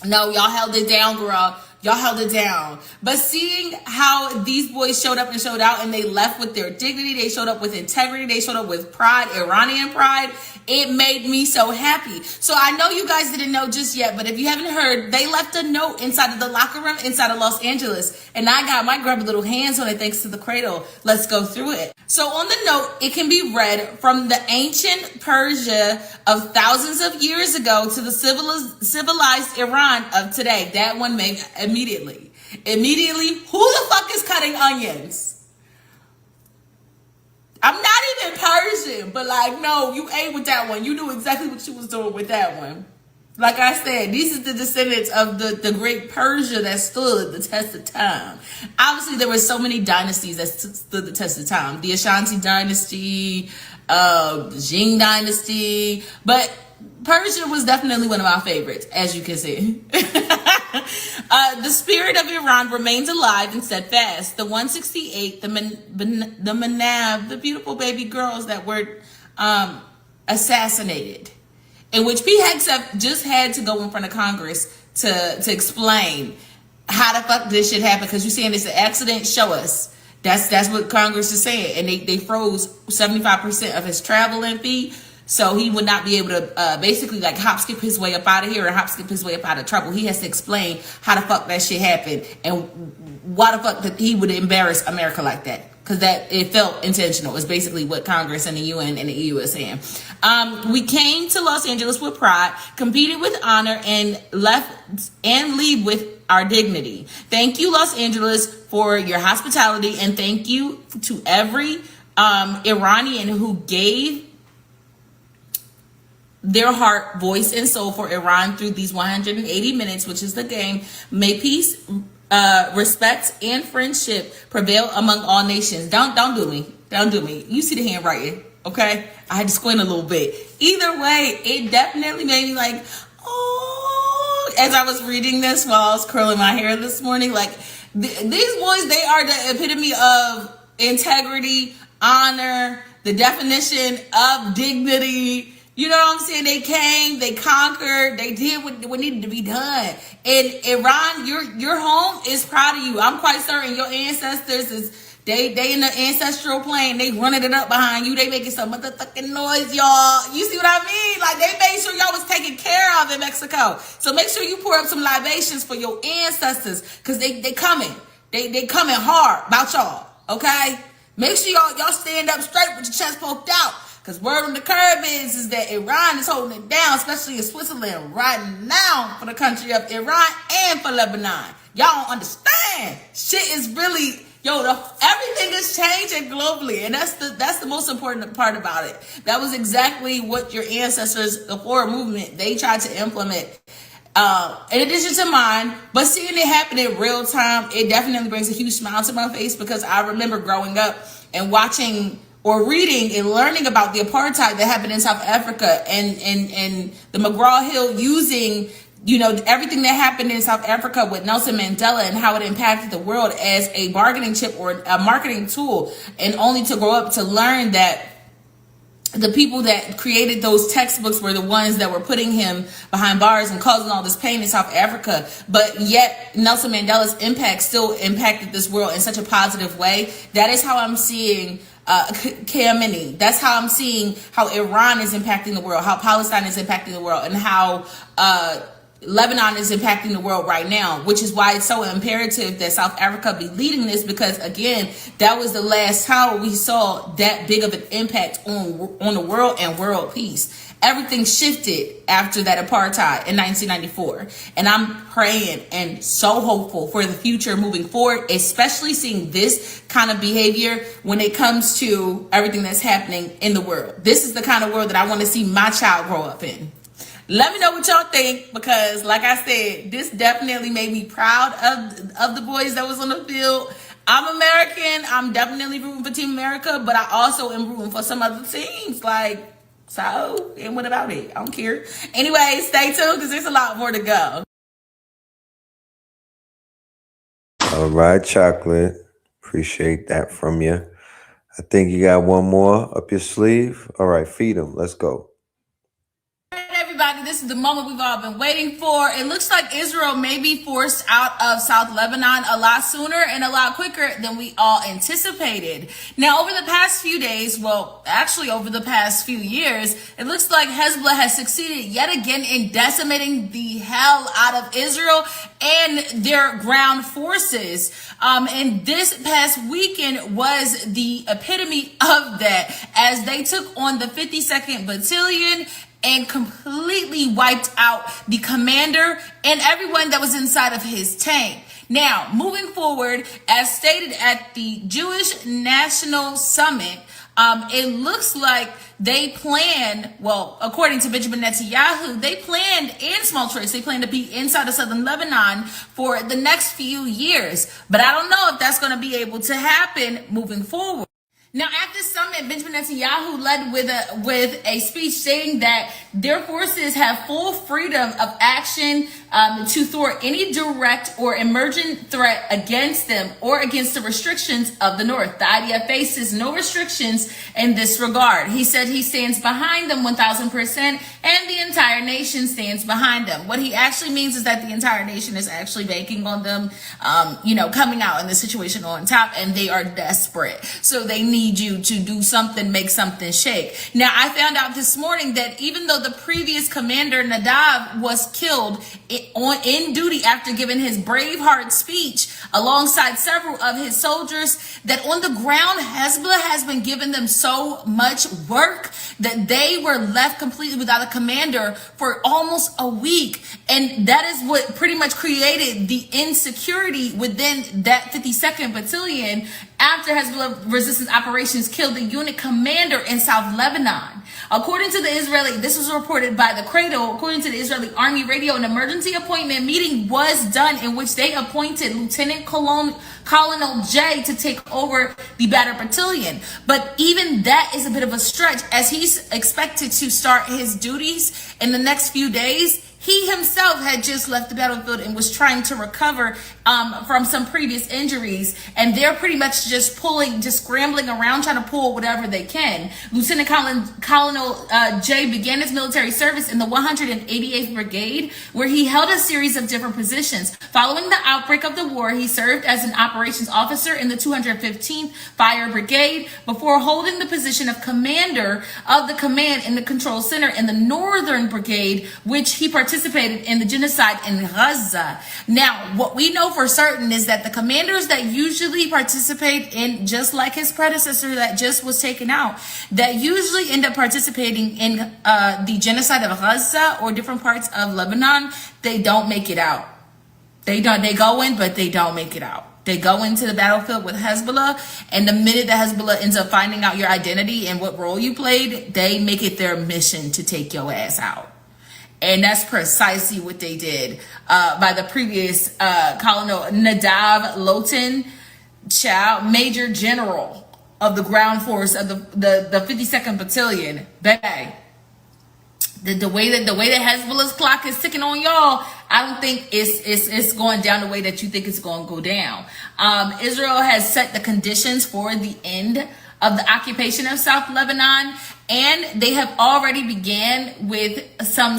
No, y'all held it down, girl. Y'all held it down. But seeing how these boys showed up and showed out, and they left with their dignity, they showed up with integrity, they showed up with pride, Iranian pride, it made me so happy. So I know you guys didn't know just yet, but if you haven't heard, they left a note inside of the locker room inside of Los Angeles, and I got my grubby little hands on it thanks to the cradle. Let's go through it. So on the note, it can be read from the ancient Persia of thousands of years ago to the civilized Iran of today. That one made immediately, who the fuck is cutting onions? I'm not even Persian, but like, no, you ate with that one. You knew exactly what you was doing with that one. Like I said, these are the descendants of the great Persia that stood the test of time. Obviously, there were so many dynasties that stood the test of time. The Ashanti dynasty, Jing dynasty, but Persia was definitely one of my favorites, as you can see. The spirit of Iran remains alive and steadfast. The 168, the Manab, the beautiful baby girls that were assassinated, in which P. Hegseth just had to go in front of Congress to explain how the fuck this shit happened, because you're saying it's an accident. Show us. That's what Congress is saying, and they froze 75% of his traveling fee. So he would not be able to basically like hop skip his way up out of here or hop skip his way up out of trouble. He has to explain how the fuck that shit happened and why the fuck that he would embarrass America like that. Because that it felt intentional is basically what Congress and the UN and the EU is saying. We came to Los Angeles with pride, competed with honor, and leave with our dignity. Thank you, Los Angeles, for your hospitality, and thank you to every Iranian who gave their heart, voice, and soul for Iran through these 180 minutes, which is the game. May peace, respect, and friendship prevail among all nations. Don't do me. Don't do me. You see the handwriting, okay? I had to squint a little bit. Either way, it definitely made me like, oh, as I was reading this while I was curling my hair this morning, like these boys, they are the epitome of integrity, honor, the definition of dignity. You know what I'm saying? They came, they conquered, they did what needed to be done. And Iran, your home is proud of you. I'm quite certain your ancestors they in the ancestral plane, they running it up behind you. They making some motherfucking noise, y'all. You see what I mean? Like, they made sure y'all was taken care of in Mexico. So make sure you pour up some libations for your ancestors, because they coming. They coming hard about y'all, okay? Make sure y'all stand up straight with your chest poked out. Because word on the curb is that Iran is holding it down, especially in Switzerland right now, for the country of Iran and for Lebanon. Y'all don't understand. Shit is really, everything is changing globally. And that's the most important part about it. That was exactly what your ancestors, the forward movement, they tried to implement. In addition to mine, but seeing it happen in real time, it definitely brings a huge smile to my face, because I remember growing up and watching or reading and learning about the apartheid that happened in South Africa and the McGraw-Hill using, everything that happened in South Africa with Nelson Mandela and how it impacted the world as a bargaining chip or a marketing tool, and only to grow up to learn that the people that created those textbooks were the ones that were putting him behind bars and causing all this pain in South Africa. But yet Nelson Mandela's impact still impacted this world in such a positive way. That is how I'm seeing KNICKS. That's how I'm seeing how Iran is impacting the world, how Palestine is impacting the world, and how Lebanon is impacting the world right now, which is why it's so imperative that South Africa be leading this, because again, that was the last time we saw that big of an impact on the world and world peace. Everything shifted after that apartheid in 1994. And I'm praying and so hopeful for the future moving forward, especially seeing this kind of behavior when it comes to everything that's happening in the world. This is the kind of world that I want to see my child grow up in. Let me know what y'all think, because like I said, this definitely made me proud of the boys that was on the field. I'm American. I'm definitely rooting for Team America, but I also am rooting for some other teams. So, and what about it? I don't care. Anyway, stay tuned because there's a lot more to go. All right, Chocolate. Appreciate that from you. I think you got one more up your sleeve. All right, feed them. Let's go. Everybody, this is the moment we've all been waiting for. It looks like Israel may be forced out of South Lebanon a lot sooner and a lot quicker than we all anticipated. Now, over the past few days, well, actually over the past few years, it looks like Hezbollah has succeeded yet again in decimating the hell out of Israel and their ground forces. And this past weekend was the epitome of that, as they took on the 52nd Battalion and completely wiped out the commander and everyone that was inside of his tank. Now, moving forward, as stated at the Jewish National Summit, it looks like they plan, well, according to Benjamin Netanyahu, they planned in small trades. They plan to be inside of southern Lebanon for the next few years. But I don't know if that's going to be able to happen moving forward. Now, at this summit, Benjamin Netanyahu led with a speech stating that their forces have full freedom of action to thwart any direct or emergent threat against them or against the restrictions of the North. The IDF faces no restrictions in this regard. He said he stands behind them 1,000%, and the entire nation stands behind them. What he actually means is that the entire nation is actually banking on them, coming out in this situation on top, and they are desperate. So they need you to do something, make something shake. Now, I found out this morning that even though the previous commander, Nadav, was killed in duty after giving his Braveheart speech alongside several of his soldiers, that on the ground, Hezbollah has been giving them so much work that they were left completely without a commander for almost a week. And that is what pretty much created the insecurity within that 52nd Battalion after Hezbollah resistance operations killed the unit commander in South Lebanon. According to the Israeli, this was reported by the Cradle, according to the Israeli Army Radio, an emergency appointment meeting was done in which they appointed Lieutenant Colonel J to take over the battered battalion. But even that is a bit of a stretch, as he's expected to start his duties in the next few days. He himself had just left the battlefield and was trying to recover from some previous injuries. And they're pretty much just scrambling around, trying to pull whatever they can. Lieutenant Colonel J began his military service in the 188th Brigade, where he held a series of different positions. Following the outbreak of the war, he served as an operations officer in the 215th Fire Brigade before holding the position of commander of the command in the control center in the Northern Brigade, which he participated in the genocide in Gaza. Now, what we know for certain is that the commanders that usually participate in, just like his predecessor that just was taken out, that usually end up participating in the genocide of Gaza or different parts of Lebanon, they don't make it out. They go in, but they don't make it out. They go into the battlefield with Hezbollah, and the minute that Hezbollah ends up finding out your identity and what role you played, they make it their mission to take your ass out. And that's precisely what they did by the previous Colonel Nadav Lotan, Major General of the ground force of the 52nd Battalion. Baby, the way that Hezbollah's clock is ticking on y'all, I don't think it's going down the way that you think it's going to go down. Israel has set the conditions for the end of the occupation of South Lebanon, And they have already began with some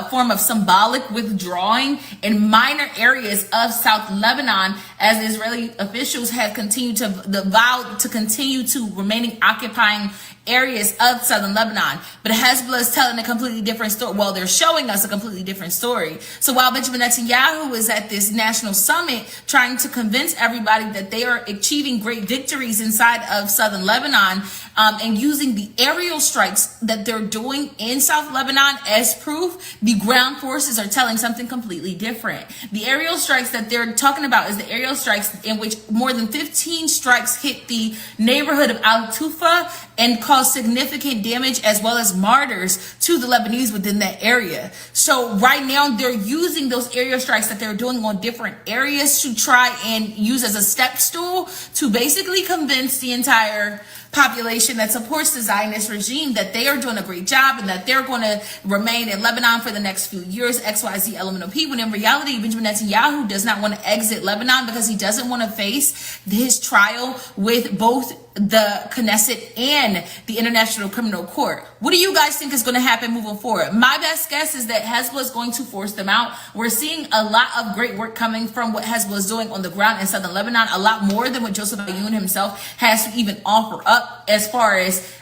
form of symbolic withdrawing in minor areas of South Lebanon, as Israeli officials have continued to vow to continue to remaining occupying areas of southern Lebanon. But Hezbollah is telling a completely different story. Well, they're showing us a completely different story. So while Benjamin Netanyahu is at this national summit trying to convince everybody that they are achieving great victories inside of southern Lebanon, and using the aerial strikes that they're doing in South Lebanon as proof, the ground forces are telling something completely different. The aerial strikes that they're talking about is the aerial strikes in which more than 15 strikes hit the neighborhood of Al-Tufa and caused significant damage as well as martyrs to the Lebanese within that area. So right now they're using those aerial strikes that they're doing on different areas to try and use as a step stool to basically convince the entire population that supports the Zionist regime that they are doing a great job and that they're going to remain in Lebanon for the next few years, XYZ element of P, when in reality, Benjamin Netanyahu does not want to exit Lebanon because he doesn't want to face his trial with both the Knesset and the International Criminal Court. What do you guys think is going to happen moving forward? My best guess is that Hezbollah is going to force them out. We're seeing a lot of great work coming from what Hezbollah is doing on the ground in southern Lebanon, a lot more than what Joseph Ayoun himself has to even offer up as far as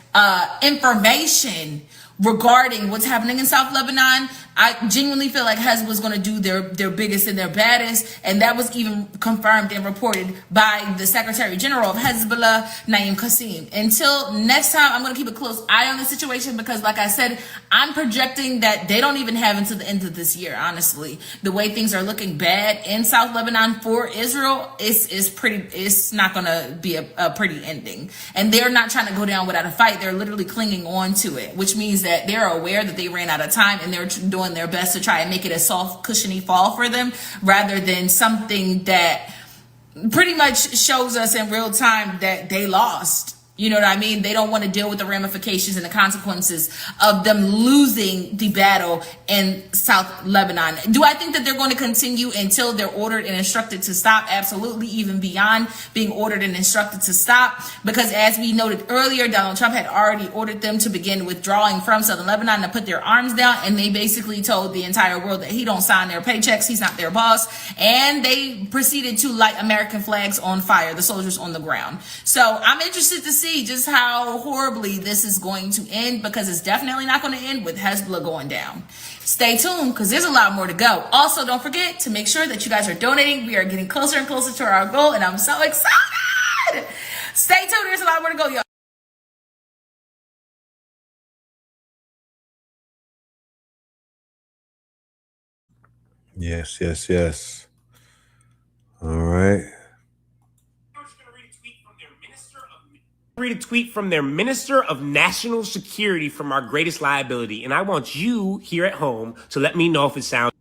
information regarding what's happening in South Lebanon. I genuinely feel like Hezbollah is going to do their biggest and their baddest, and that was even confirmed and reported by the Secretary General of Hezbollah, Naim Qassem. Until next time, I'm going to keep a close eye on the situation because, like I said, I'm projecting that they don't even have until the end of this year, honestly. The way things are looking bad in South Lebanon for Israel, it's not going to be a pretty ending. And they're not trying to go down without a fight. They're literally clinging on to it, which means that they're aware that they ran out of time and they're doing their best to try and make it a soft, cushiony fall for them rather than something that pretty much shows us in real time that they lost. You know what I mean? They don't want to deal with the ramifications and the consequences of them losing the battle in South Lebanon. Do I think that they're going to continue until they're ordered and instructed to stop? Absolutely, even beyond being ordered and instructed to stop. Because as we noted earlier, Donald Trump had already ordered them to begin withdrawing from southern Lebanon to put their arms down. And they basically told the entire world that he don't sign their paychecks. He's not their boss. And they proceeded to light American flags on fire, the soldiers on the ground. So I'm interested to see just how horribly this is going to end, because it's definitely not going to end with Hezbollah going down. Stay tuned because there's a lot more to go. Also, don't forget to make sure that you guys are donating. We are getting closer and closer to our goal, and I'm so excited. Stay tuned. There's a lot more to go, y'all. Yes. All right. Read a tweet from their Minister of National Security from our greatest liability, and I want you here at home to let me know if it sounds.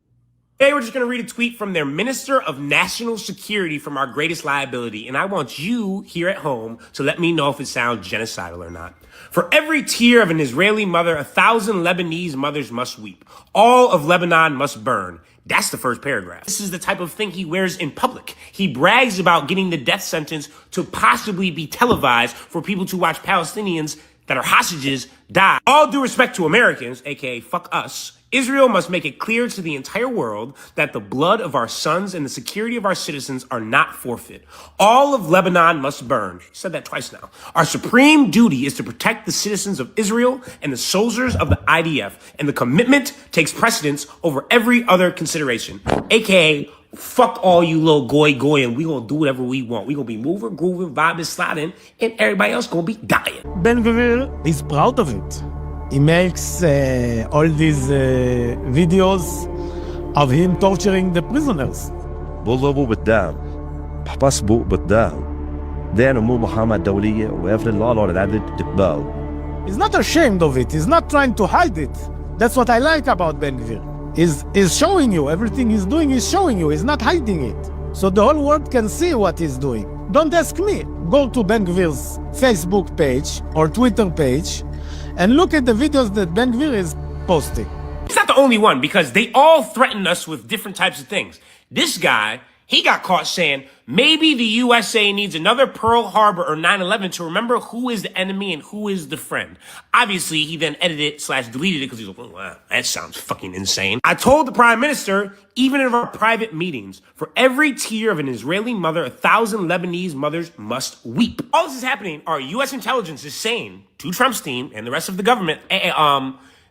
Today we're just going to read a tweet from their Minister of National Security from our greatest liability, and I want you here at home to let me know if it sounds genocidal or not. For every tear of an Israeli mother, 1,000 Lebanese mothers must weep. All of Lebanon must burn. That's the first paragraph. This is the type of thing he wears in public. He brags about getting the death sentence to possibly be televised for people to watch Palestinians that are hostages die. All due respect to Americans, aka fuck us, Israel must make it clear to the entire world that the blood of our sons and the security of our citizens are not forfeit. All of Lebanon must burn. He said that twice now. Our supreme duty is to protect the citizens of Israel and the soldiers of the IDF, and the commitment takes precedence over every other consideration, aka fuck all you little goy, and we gonna do whatever we want. We gonna be moving, grooving, vibing, sliding, and everybody else gonna be dying. Ben-Gvir is proud of it. He makes all these videos of him torturing the prisoners. بضربوا بالدم بحبسبوا بالدم دين أمور محاماة دولية ويفرض الله على العبد تقبل. He's not ashamed of it. He's not trying to hide it. That's what I like about Ben-Gvir. He's showing you everything he's doing. He's showing you. He's not hiding it. So the whole world can see what he's doing. Don't ask me. Go to Ben-Gvir's Facebook page or Twitter page and look at the videos that Ben-Gvir is posting. He's not the only one, because they all threaten us with different types of things. This guy He got caught saying maybe the USA needs another Pearl Harbor or 9/11 to remember who is the enemy and who is the friend. Obviously, he then edited/deleted it because he's like, oh, wow, that sounds fucking insane. I told the prime minister, even in our private meetings, for every tear of an Israeli mother, 1,000 Lebanese mothers must weep. All this is happening. Our U.S. intelligence is saying to Trump's team and the rest of the government,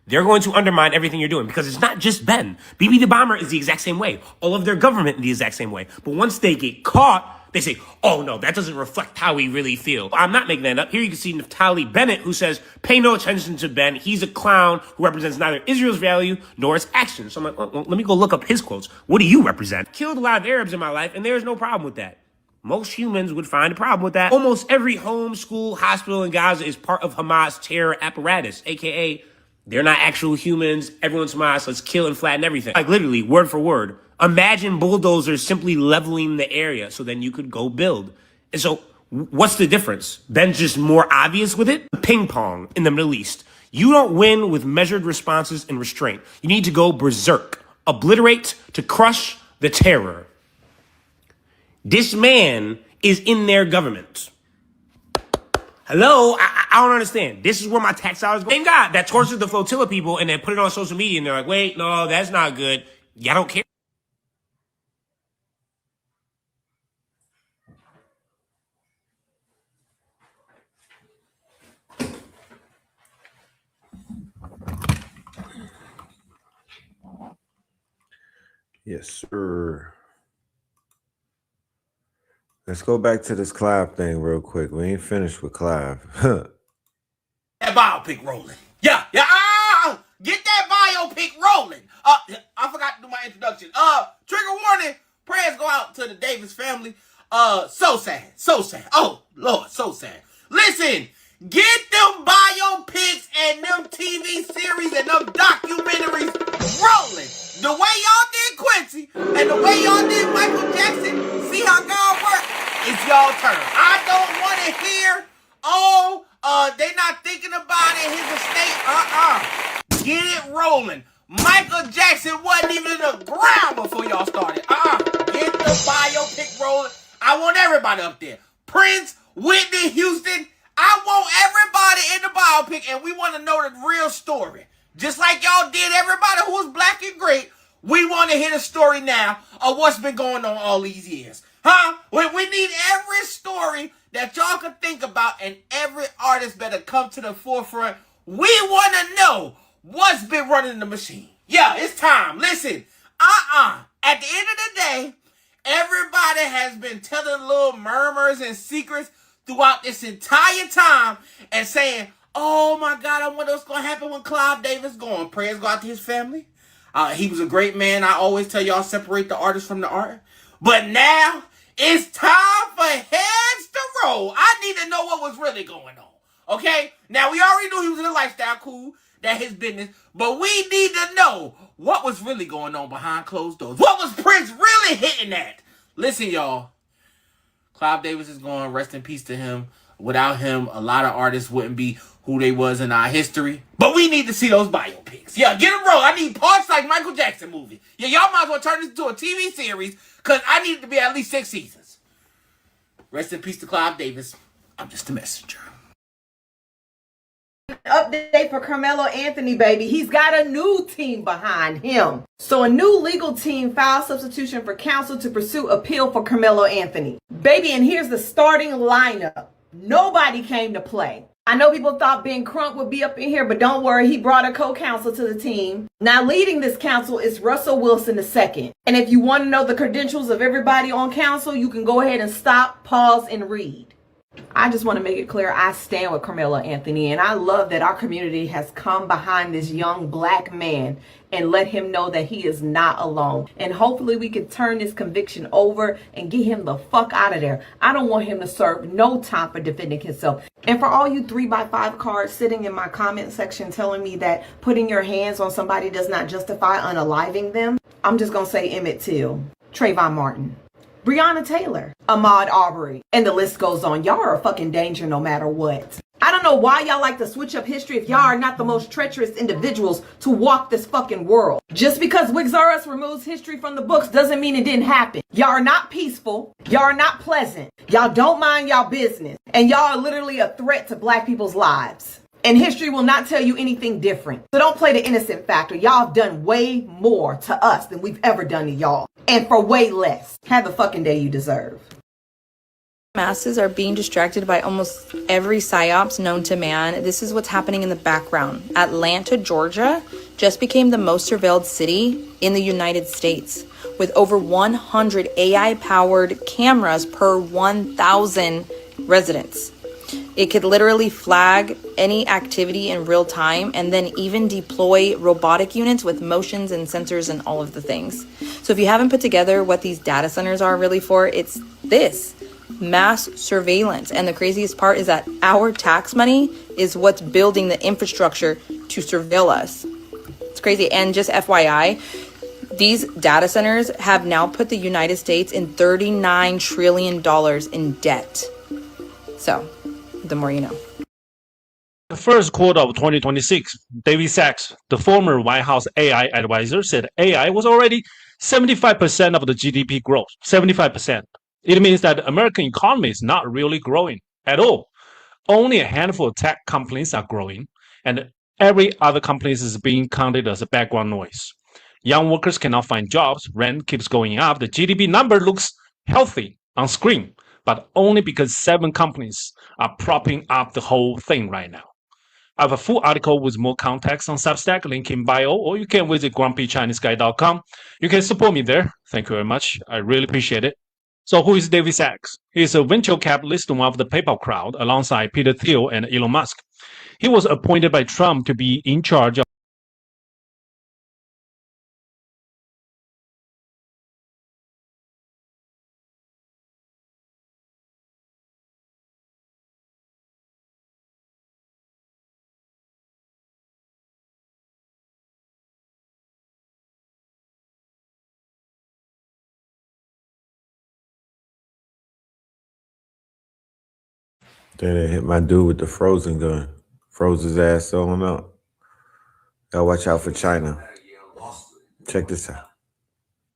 they're going to undermine everything you're doing because it's not just Ben. Bibi the Bomber is the exact same way. All of their government the exact same way. But once they get caught, they say, oh no, that doesn't reflect how we really feel. I'm not making that up. Here you can see Naftali Bennett, who says, pay no attention to Ben. He's a clown who represents neither Israel's value nor its actions. So I'm like, well, let me go look up his quotes. What do you represent? Killed a lot of Arabs in my life, and there's no problem with that. Most humans would find a problem with that. Almost every home, school, hospital in Gaza is part of Hamas terror apparatus, aka they're not actual humans. Everyone's Hamas. Let's kill and flatten everything. Like literally, word for word. Imagine bulldozers simply leveling the area so then you could go build. And so what's the difference? Ben's just more obvious with it? Ping pong in the Middle East. You don't win with measured responses and restraint. You need to go berserk. Obliterate to crush the terror. This man is in their government. Hello? I don't understand. This is where my tax dollars go. Same guy that tortured the flotilla people and then put it on social media and they're like, wait, no, that's not good. Y'all don't care. Yes, sir. Let's go back to this Clive thing real quick. We ain't finished with Clive. That biopic rolling. Yeah. Get that biopic rolling. I forgot to do my introduction. Trigger warning. Prayers go out to the Davis family. So sad. Oh, Lord, so sad. Listen, get them biopics and them TV series and them documentaries rolling. The way y'all did Quincy and the way y'all did Michael Jackson, see how God works? It's y'all turn. I don't want to hear, they not thinking about it, his estate. Get it rolling. Michael Jackson wasn't even in the ground before y'all started. Get the biopic rolling. I want everybody up there. Prince, Whitney Houston. I want everybody in the biopic, and we want to know the real story. Just like y'all did everybody who was black and great, we want to hear the story now of what's been going on all these years. We need every story that y'all can think about, and every artist better come to the forefront. We want to know what's been running the machine. Yeah, it's time. Listen, at the end of the day, everybody has been telling little murmurs and secrets throughout this entire time and saying, oh my God, I wonder what's going to happen when Clive Davis gone. Prayers go out to his family. He was a great man. I always tell y'all, separate the artist from the art. But now, it's time for heads to roll. I need to know what was really going on. Okay? Now, we already knew he was in a lifestyle, cool. That his business. But we need to know what was really going on behind closed doors. What was Prince really hitting at? Listen, y'all. Clive Davis is gone. Rest in peace to him. Without him, a lot of artists wouldn't be who they was in our history. But we need to see those biopics. Yeah, get them rolling. I need parts like Michael Jackson movie. Yeah, y'all might as well turn this into a TV series because I need it to be at least 6 seasons. Rest in peace to Clive Davis. I'm just a messenger. Update for Carmelo Anthony, baby. He's got a new team behind him. So a new legal team filed substitution for counsel to pursue appeal for Carmelo Anthony. Baby, and here's the starting lineup. Nobody came to play. I know people thought Ben Crump would be up in here, but don't worry, he brought a co-counsel to the team. Now leading this council is Russell Wilson II. And if you want to know the credentials of everybody on council, you can go ahead and stop, pause, and read. I just want to make it clear, I stand with Carmelo Anthony, and I love that our community has come behind this young black man and let him know that he is not alone. And hopefully we can turn this conviction over and get him the fuck out of there. I don't want him to serve no time for defending himself. And for all you 3x5 cards sitting in my comment section telling me that putting your hands on somebody does not justify unaliving them, I'm just going to say Emmett Till, Trayvon Martin, Breonna Taylor, Ahmaud Arbery, and the list goes on. Y'all are a fucking danger no matter what. I don't know why y'all like to switch up history if y'all are not the most treacherous individuals to walk this fucking world. Just because Wigs R Us removes history from the books doesn't mean it didn't happen. Y'all are not peaceful. Y'all are not pleasant. Y'all don't mind y'all business. And y'all are literally a threat to black people's lives. And history will not tell you anything different. So don't play the innocent factor. Y'all have done way more to us than we've ever done to y'all. And for way less. Have the fucking day you deserve. Masses are being distracted by almost every psyops known to man. This is what's happening in the background. Atlanta, Georgia just became the most surveilled city in the United States, with over 100 AI-powered cameras per 1,000 residents. It could literally flag any activity in real time and then even deploy robotic units with motions and sensors and all of the things. So if you haven't put together what these data centers are really for, it's this. Mass surveillance. And the craziest part is that our tax money is what's building the infrastructure to surveil us. It's crazy. And just FYI, these data centers have now put the United States in $39 trillion in debt. So, the more you know. The first quarter of 2026, David Sachs, the former White House AI advisor, said AI was already 75% of the GDP growth. 75%. It means that the American economy is not really growing at all. Only a handful of tech companies are growing, and every other company is being counted as a background noise. Young workers cannot find jobs, rent keeps going up, the GDP number looks healthy on screen, but only because 7 companies are propping up the whole thing right now. I have a full article with more context on Substack, link in bio, or you can visit grumpychineseguy.com. You can support me there. Thank you very much. I really appreciate it. So who is David Sachs? He is a venture capitalist, one of the PayPal crowd, alongside Peter Thiel and Elon Musk. He was appointed by Trump to be in charge of Then they hit my dude with the frozen gun. Froze his ass on up. Gotta watch out for China. Check this out.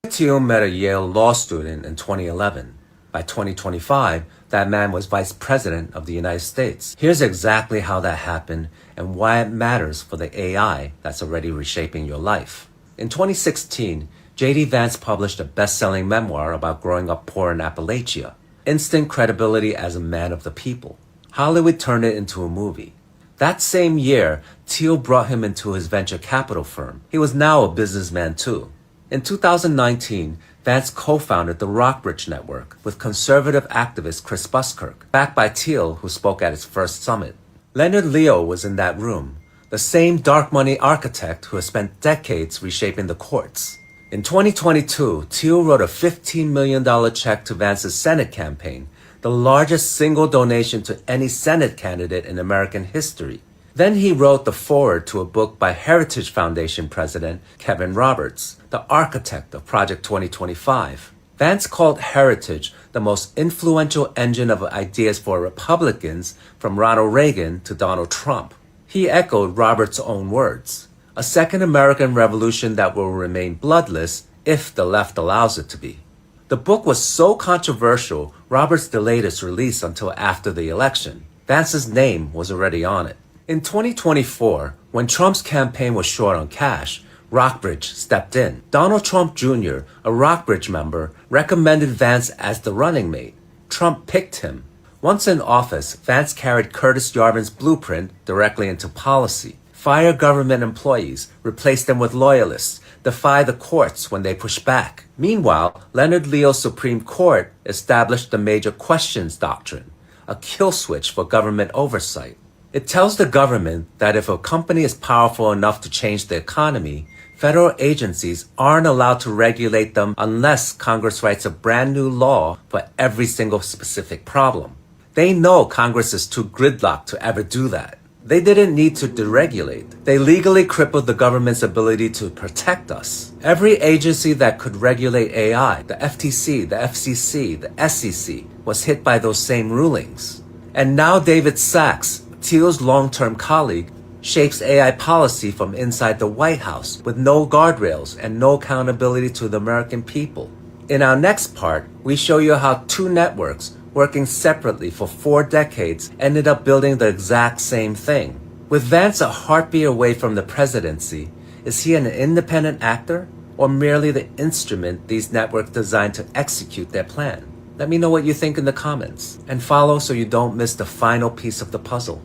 Thiel met a Yale law student in 2011. By 2025, that man was vice president of the United States. Here's exactly how that happened and why it matters for the AI that's already reshaping your life. In 2016, J.D. Vance published a best-selling memoir about growing up poor in Appalachia. Instant credibility as a man of the people. Hollywood turned it into a movie. That same year, Thiel brought him into his venture capital firm. He was now a businessman too. In 2019, Vance co-founded the Rockbridge Network with conservative activist Chris Buskirk, backed by Thiel, who spoke at his first summit. Leonard Leo was in that room, the same dark money architect who has spent decades reshaping the courts. In 2022, Thiel wrote a $15 million check to Vance's Senate campaign, the largest single donation to any Senate candidate in American history. Then he wrote the foreword to a book by Heritage Foundation president Kevin Roberts, the architect of Project 2025. Vance called Heritage the most influential engine of ideas for Republicans from Ronald Reagan to Donald Trump. He echoed Roberts' own words, a second American revolution that will remain bloodless if the left allows it to be. The book was so controversial, Roberts delayed its release until after the election. Vance's name was already on it. In 2024, when Trump's campaign was short on cash, Rockbridge stepped in. Donald Trump Jr., a Rockbridge member, recommended Vance as the running mate. Trump picked him. Once in office, Vance carried Curtis Yarvin's blueprint directly into policy. Fire government employees, replace them with loyalists, defy the courts when they push back. Meanwhile, Leonard Leo's Supreme Court established the Major Questions Doctrine, a kill switch for government oversight. It tells the government that if a company is powerful enough to change the economy, federal agencies aren't allowed to regulate them unless Congress writes a brand new law for every single specific problem. They know Congress is too gridlocked to ever do that. They didn't need to deregulate. They legally crippled the government's ability to protect us. Every agency that could regulate AI, the FTC, the FCC, the SEC, was hit by those same rulings. And now David Sachs, Thiel's long-term colleague shapes AI policy from inside the White House with no guardrails and no accountability to the American people. In our next part, we show you how two networks working separately for 4 decades ended up building the exact same thing. With Vance a heartbeat away from the presidency, is he an independent actor or merely the instrument these networks designed to execute their plan? Let me know what you think in the comments, and follow so you don't miss the final piece of the puzzle.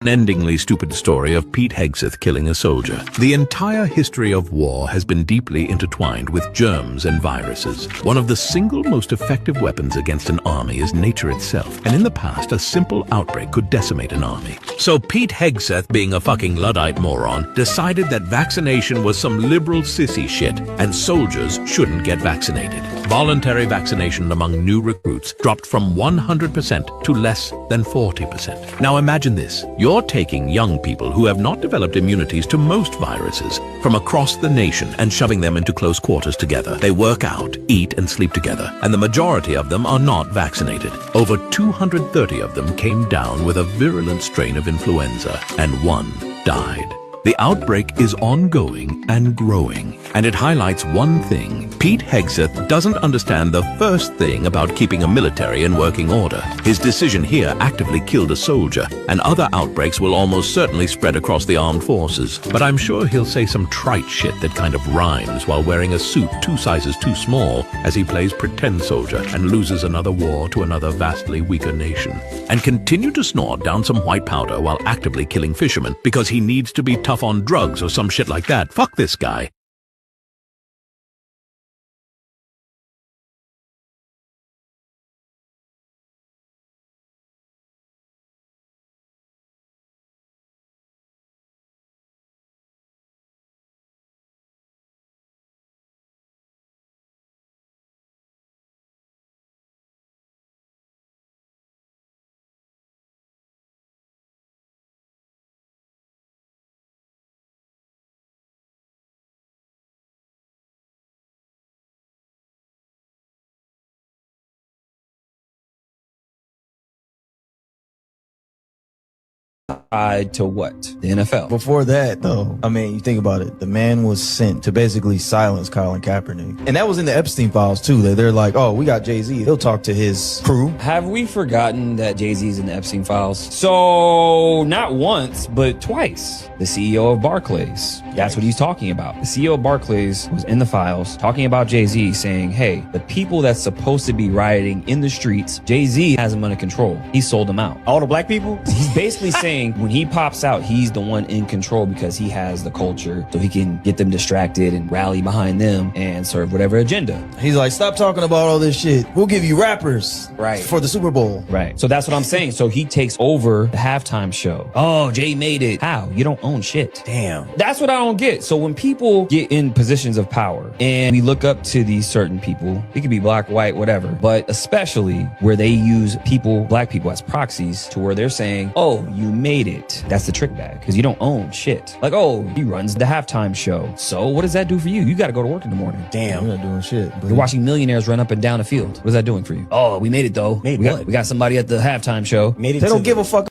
Unendingly stupid story of Pete Hegseth killing a soldier. The entire history of war has been deeply intertwined with germs and viruses. One of the single most effective weapons against an army is nature itself, and in the past, a simple outbreak could decimate an army. So Pete Hegseth, being a fucking Luddite moron, decided that vaccination was some liberal sissy shit, and soldiers shouldn't get vaccinated. Voluntary vaccination among new recruits dropped from 100% to less than 40%. Now imagine this. You're taking young people who have not developed immunities to most viruses from across the nation and shoving them into close quarters together. They work out, eat, and sleep together, and the majority of them are not vaccinated. Over 230 of them came down with a virulent strain of influenza, and one died. The outbreak is ongoing and growing, and it highlights one thing. Pete Hegseth doesn't understand the first thing about keeping a military in working order. His decision here actively killed a soldier, and other outbreaks will almost certainly spread across the armed forces. But I'm sure he'll say some trite shit that kind of rhymes while wearing a suit 2 sizes too small as he plays pretend soldier and loses another war to another vastly weaker nation. And continue to snort down some white powder while actively killing fishermen because he needs to be tough on drugs or some shit like that. Fuck this guy. Tied to what? The NFL. Before that, though, I mean, you think about it. The man was sent to basically silence Colin Kaepernick. And that was in the Epstein files, too. They're like, oh, we got Jay-Z. He'll talk to his crew. Have we forgotten that Jay-Z's in the Epstein files? So, not once, but twice. The CEO of Barclays. That's what he's talking about. The CEO of Barclays was in the files talking about Jay-Z, saying, hey, the people that's supposed to be rioting in the streets, Jay-Z has them under control. He sold them out. All the black people? He's basically saying when he pops out, he's the one in control because he has the culture, so he can get them distracted and rally behind them and serve whatever agenda. He's like, stop talking about all this shit. We'll give you rappers for the Super Bowl. Right. So that's what I'm saying. So he takes over the halftime show. Oh, Jay made it. How? You don't own shit. Damn. That's what I don't get. So when people get in positions of power and we look up to these certain people, it could be black, white, whatever, but especially where they use people, black people as proxies to where they're saying, oh, you made it. That's the trick bag because you don't own shit. Like, oh, he runs the halftime show. So what does that do for you? You got to go to work in the morning. Damn. You're not doing shit. You're watching millionaires run up and down the field. What is that doing for you? Oh, we made it though. We got somebody at the halftime show. They don't give a fuck.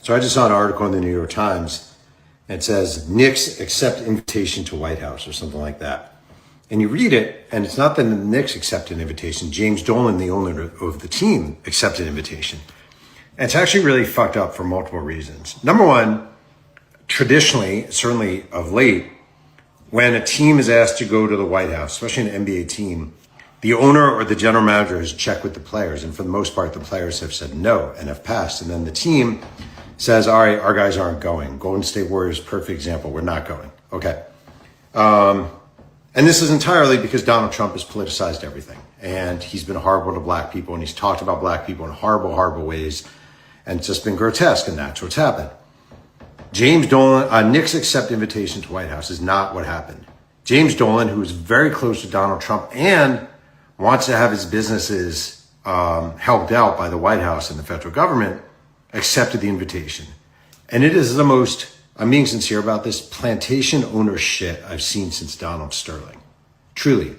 So I just saw an article in the New York Times. It says, NICKS accept invitation to White House or something like that. And you read it, and it's not that the Knicks accepted an invitation. James Dolan, the owner of the team, accepted an invitation. And it's actually really fucked up for multiple reasons. Number one, traditionally, certainly of late, when a team is asked to go to the White House, especially an NBA team, the owner or the general manager has checked with the players. And for the most part, the players have said no and have passed. And then the team says, all right, our guys aren't going. Golden State Warriors, perfect example. We're not going. Okay. And this is entirely because Donald Trump has politicized everything. And he's been horrible to black people. And he's talked about black people in horrible, horrible ways. And it's just been grotesque. And that's what's happened. James Dolan, Knicks accept invitation to White House is not what happened. James Dolan, who is very close to Donald Trump and wants to have his businesses helped out by the White House and the federal government, accepted the invitation. And it is the most, I'm being sincere about this, plantation owner shit I've seen since Donald Sterling. Truly.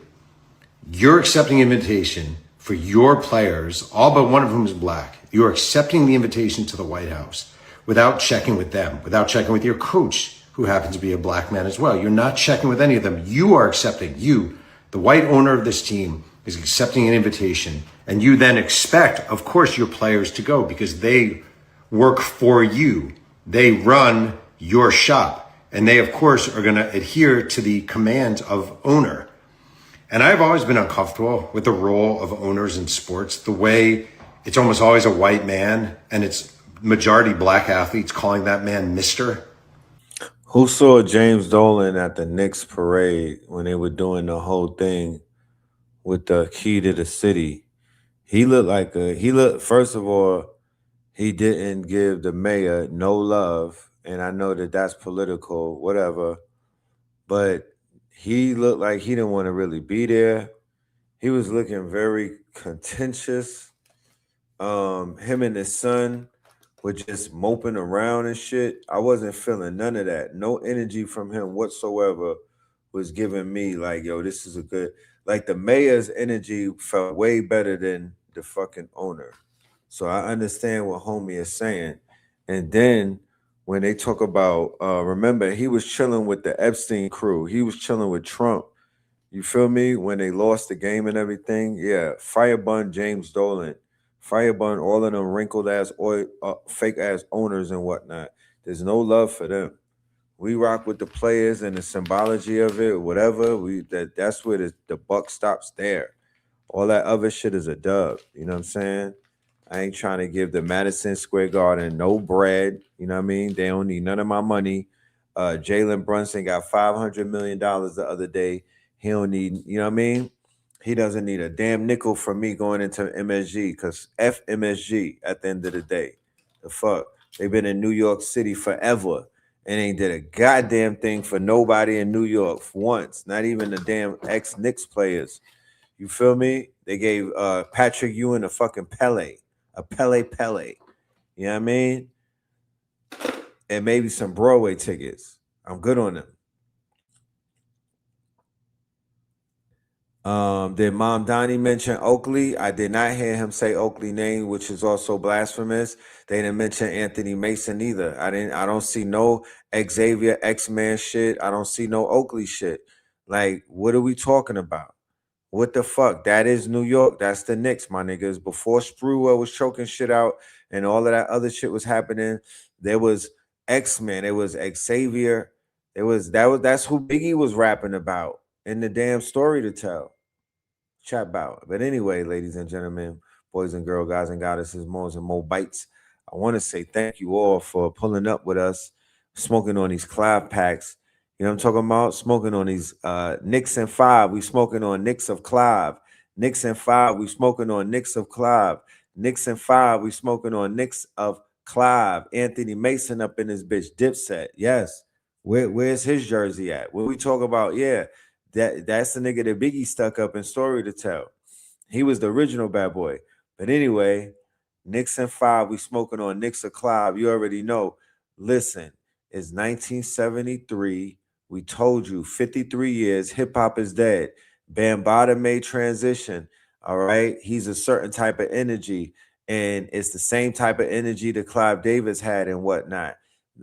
You're accepting invitation for your players, all but one of whom is black. You're accepting the invitation to the White House without checking with them, without checking with your coach, who happens to be a black man as well. You're not checking with any of them. You are accepting, the white owner of this team, is accepting an invitation. And you then expect, of course, your players to go because they work for you. They run your shop. And they, of course, are going to adhere to the commands of owner. And I've always been uncomfortable with the role of owners in sports, the way it's almost always a white man and it's majority black athletes calling that man Mr. Who saw James Dolan at the Knicks parade when they were doing the whole thing with the key to the city? He looked first of all, he didn't give the mayor no love. And I know that that's political, whatever. But he looked like he didn't want to really be there. He was looking very contentious. Him and his son were just moping around and shit. I wasn't feeling none of that. No energy from him whatsoever was giving me like, yo, this is a good, like the mayor's energy felt way better than the fucking owner. So I understand what homie is saying. And then when they talk about, remember, he was chilling with the Epstein crew. He was chilling with Trump. You feel me? When they lost the game and everything. Yeah, firebun James Dolan. Firebun all of them wrinkled ass, fake ass owners and whatnot. There's no love for them. We rock with the players and the symbology of it, whatever. That's where the buck stops there. All that other shit is a dub. You know what I'm saying? I ain't trying to give the Madison Square Garden no bread. You know what I mean? They don't need none of my money. Jalen Brunson got $500 million the other day. He don't need, you know what I mean? He doesn't need a damn nickel from me going into MSG because F MSG at the end of the day. The fuck? They've been in New York City forever and ain't did a goddamn thing for nobody in New York once. Not even the damn ex-Knicks players. You feel me? They gave Patrick Ewing a fucking Pele. A Pele. You know what I mean? And maybe some Broadway tickets. I'm good on them. Did Mom Donnie mention Oakley? I did not hear him say Oakley name, which is also blasphemous. They didn't mention Anthony Mason either. I don't see no Xavier X-Man shit. I don't see no Oakley shit. Like, what are we talking about? What the fuck? That is New York. That's the Knicks, my niggas. Before Sprewell was choking shit out and all of that other shit was happening, there was X-Men. There was Xavier. That's who Biggie was rapping about in the damn story to tell. Chat about. But anyway, ladies and gentlemen, boys and girls, guys and goddesses, moles and mo bites, I want to say thank you all for pulling up with us, smoking on these CLIVE packs. You know what I'm talking about? Smoking on these NICKS and 5. We smoking on NICKS of CLIVE. NICKS and 5. We smoking on NICKS of CLIVE. NICKS and 5. We smoking on NICKS of CLIVE. Anthony Mason up in this bitch. Dipset. Yes. Where's his jersey at? What we talk about? Yeah. That's the nigga that Biggie stuck up in Story to Tell. He was the original bad boy. But anyway, NICKS and 5, we smoking on NICKS of CLIVE. You already know. Listen, it's 1973. We told you 53 years, hip-hop is dead. Bambaataa made transition. All right. He's a certain type of energy. And it's the same type of energy that Clive Davis had and whatnot.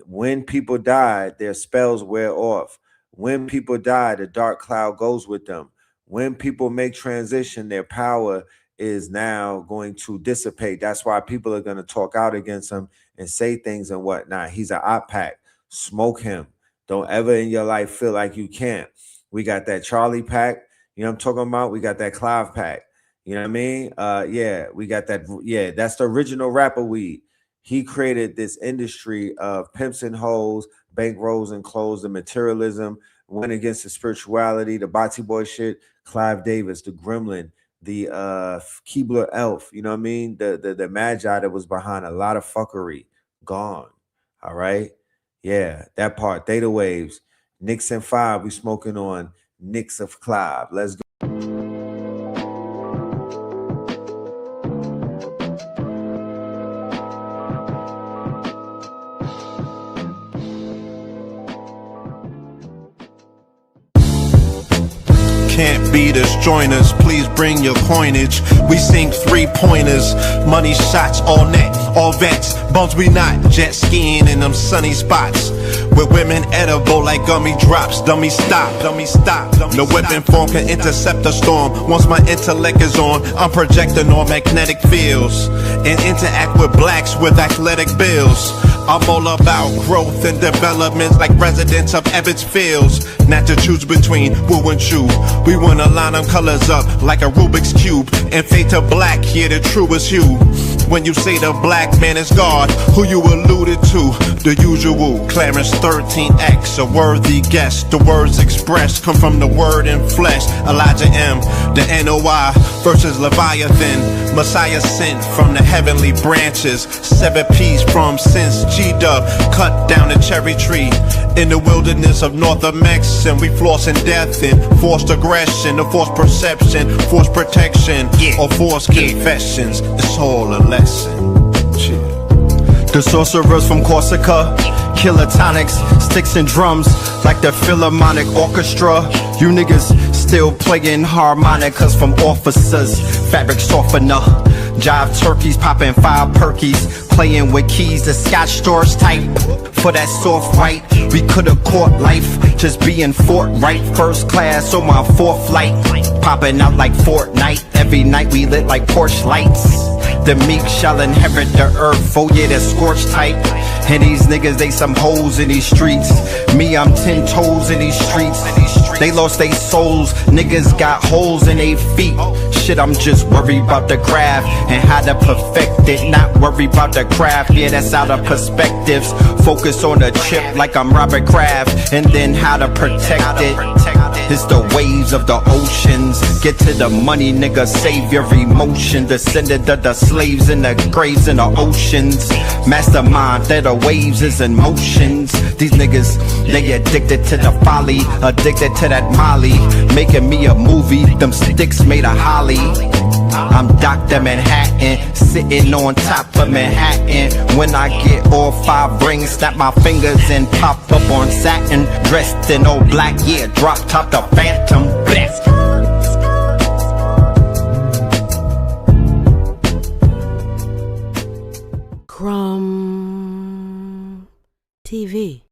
When people die, their spells wear off. When people die, the dark cloud goes with them. When people make transition, their power is now going to dissipate. That's why people are going to talk out against him and say things and whatnot. He's an op pack. Smoke him. Don't ever in your life feel like you can't. We got that Charlie pack. You know what I'm talking about? We got that Clive pack. You know what I mean? Yeah, we got that. Yeah, that's the original rapper weed. He created this industry of pimps and hoes, bankrolls and clothes, the materialism, went against the spirituality, the Bati Boy shit, Clive Davis, the Gremlin, the Keebler Elf, you know what I mean? The Magi that was behind a lot of fuckery, gone. All right? Yeah, that part. Theta Waves, NICKS and 5, we smoking on NICKS of CLIVE. Let's go. Can't beat us, join us, please bring your coinage. We sink 3-pointers, money shots, all net, all vets. Bums we not, jet skiing in them sunny spots. With women edible like gummy drops. Dummy stop, dummy stop. No weapon form can intercept a storm. Once my intellect is on, I'm projecting on magnetic fields and interact with blacks with athletic bills. I'm all about growth and development like residents of Ebbets Fields. Not to choose between woo and chew. We wanna line them colors up like a Rubik's Cube and fade to black, yeah, the truest hue. When you say the black man is God, who you alluded to? The usual Clarence 13X, a worthy guess. The words expressed come from the word in flesh. Elijah M, the NOI versus Leviathan. Messiah sent from the heavenly branches. 7 P's from since G-Dub cut down the cherry tree in the wilderness of North Mex, and we flossing death and forced aggression, or forced perception, forced protection, or forced confessions. It's all a lesson. The sorcerers from Corsica, killer tonics, sticks and drums like the Philharmonic Orchestra. You niggas still playing harmonicas from officers, fabric softener. Jive turkeys popping 5 perkies, playing with keys, the Scotch stores type. For that soft white, we could've caught life, just being forthright. First class on my 4th flight, popping out like Fortnite. Every night we lit like Porsche lights. The meek shall inherit the earth, oh yeah, that scorched type. And these niggas, they some hoes in these streets. Me, I'm 10 toes in these streets. They lost their souls, niggas got holes in their feet. Shit, I'm just worried about the craft and how to perfect it. Not worried about the craft, yeah, that's out of perspectives. Focus on the chip like I'm Robert Kraft, and then how to protect it. It's the waves of the oceans. Get to the money, nigga, save your emotion. Descended of the slaves in the graves in the oceans. Mastermind that the waves is in motions. These niggas, they addicted to the folly, addicted to that molly. Making me a movie, them sticks made of holly. I'm Dr. Manhattan, sitting on top of Manhattan. When I get all 5 rings, snap my fingers and pop up on satin. Dressed in all black, yeah, drop top the Phantom. Best. Crumb TV.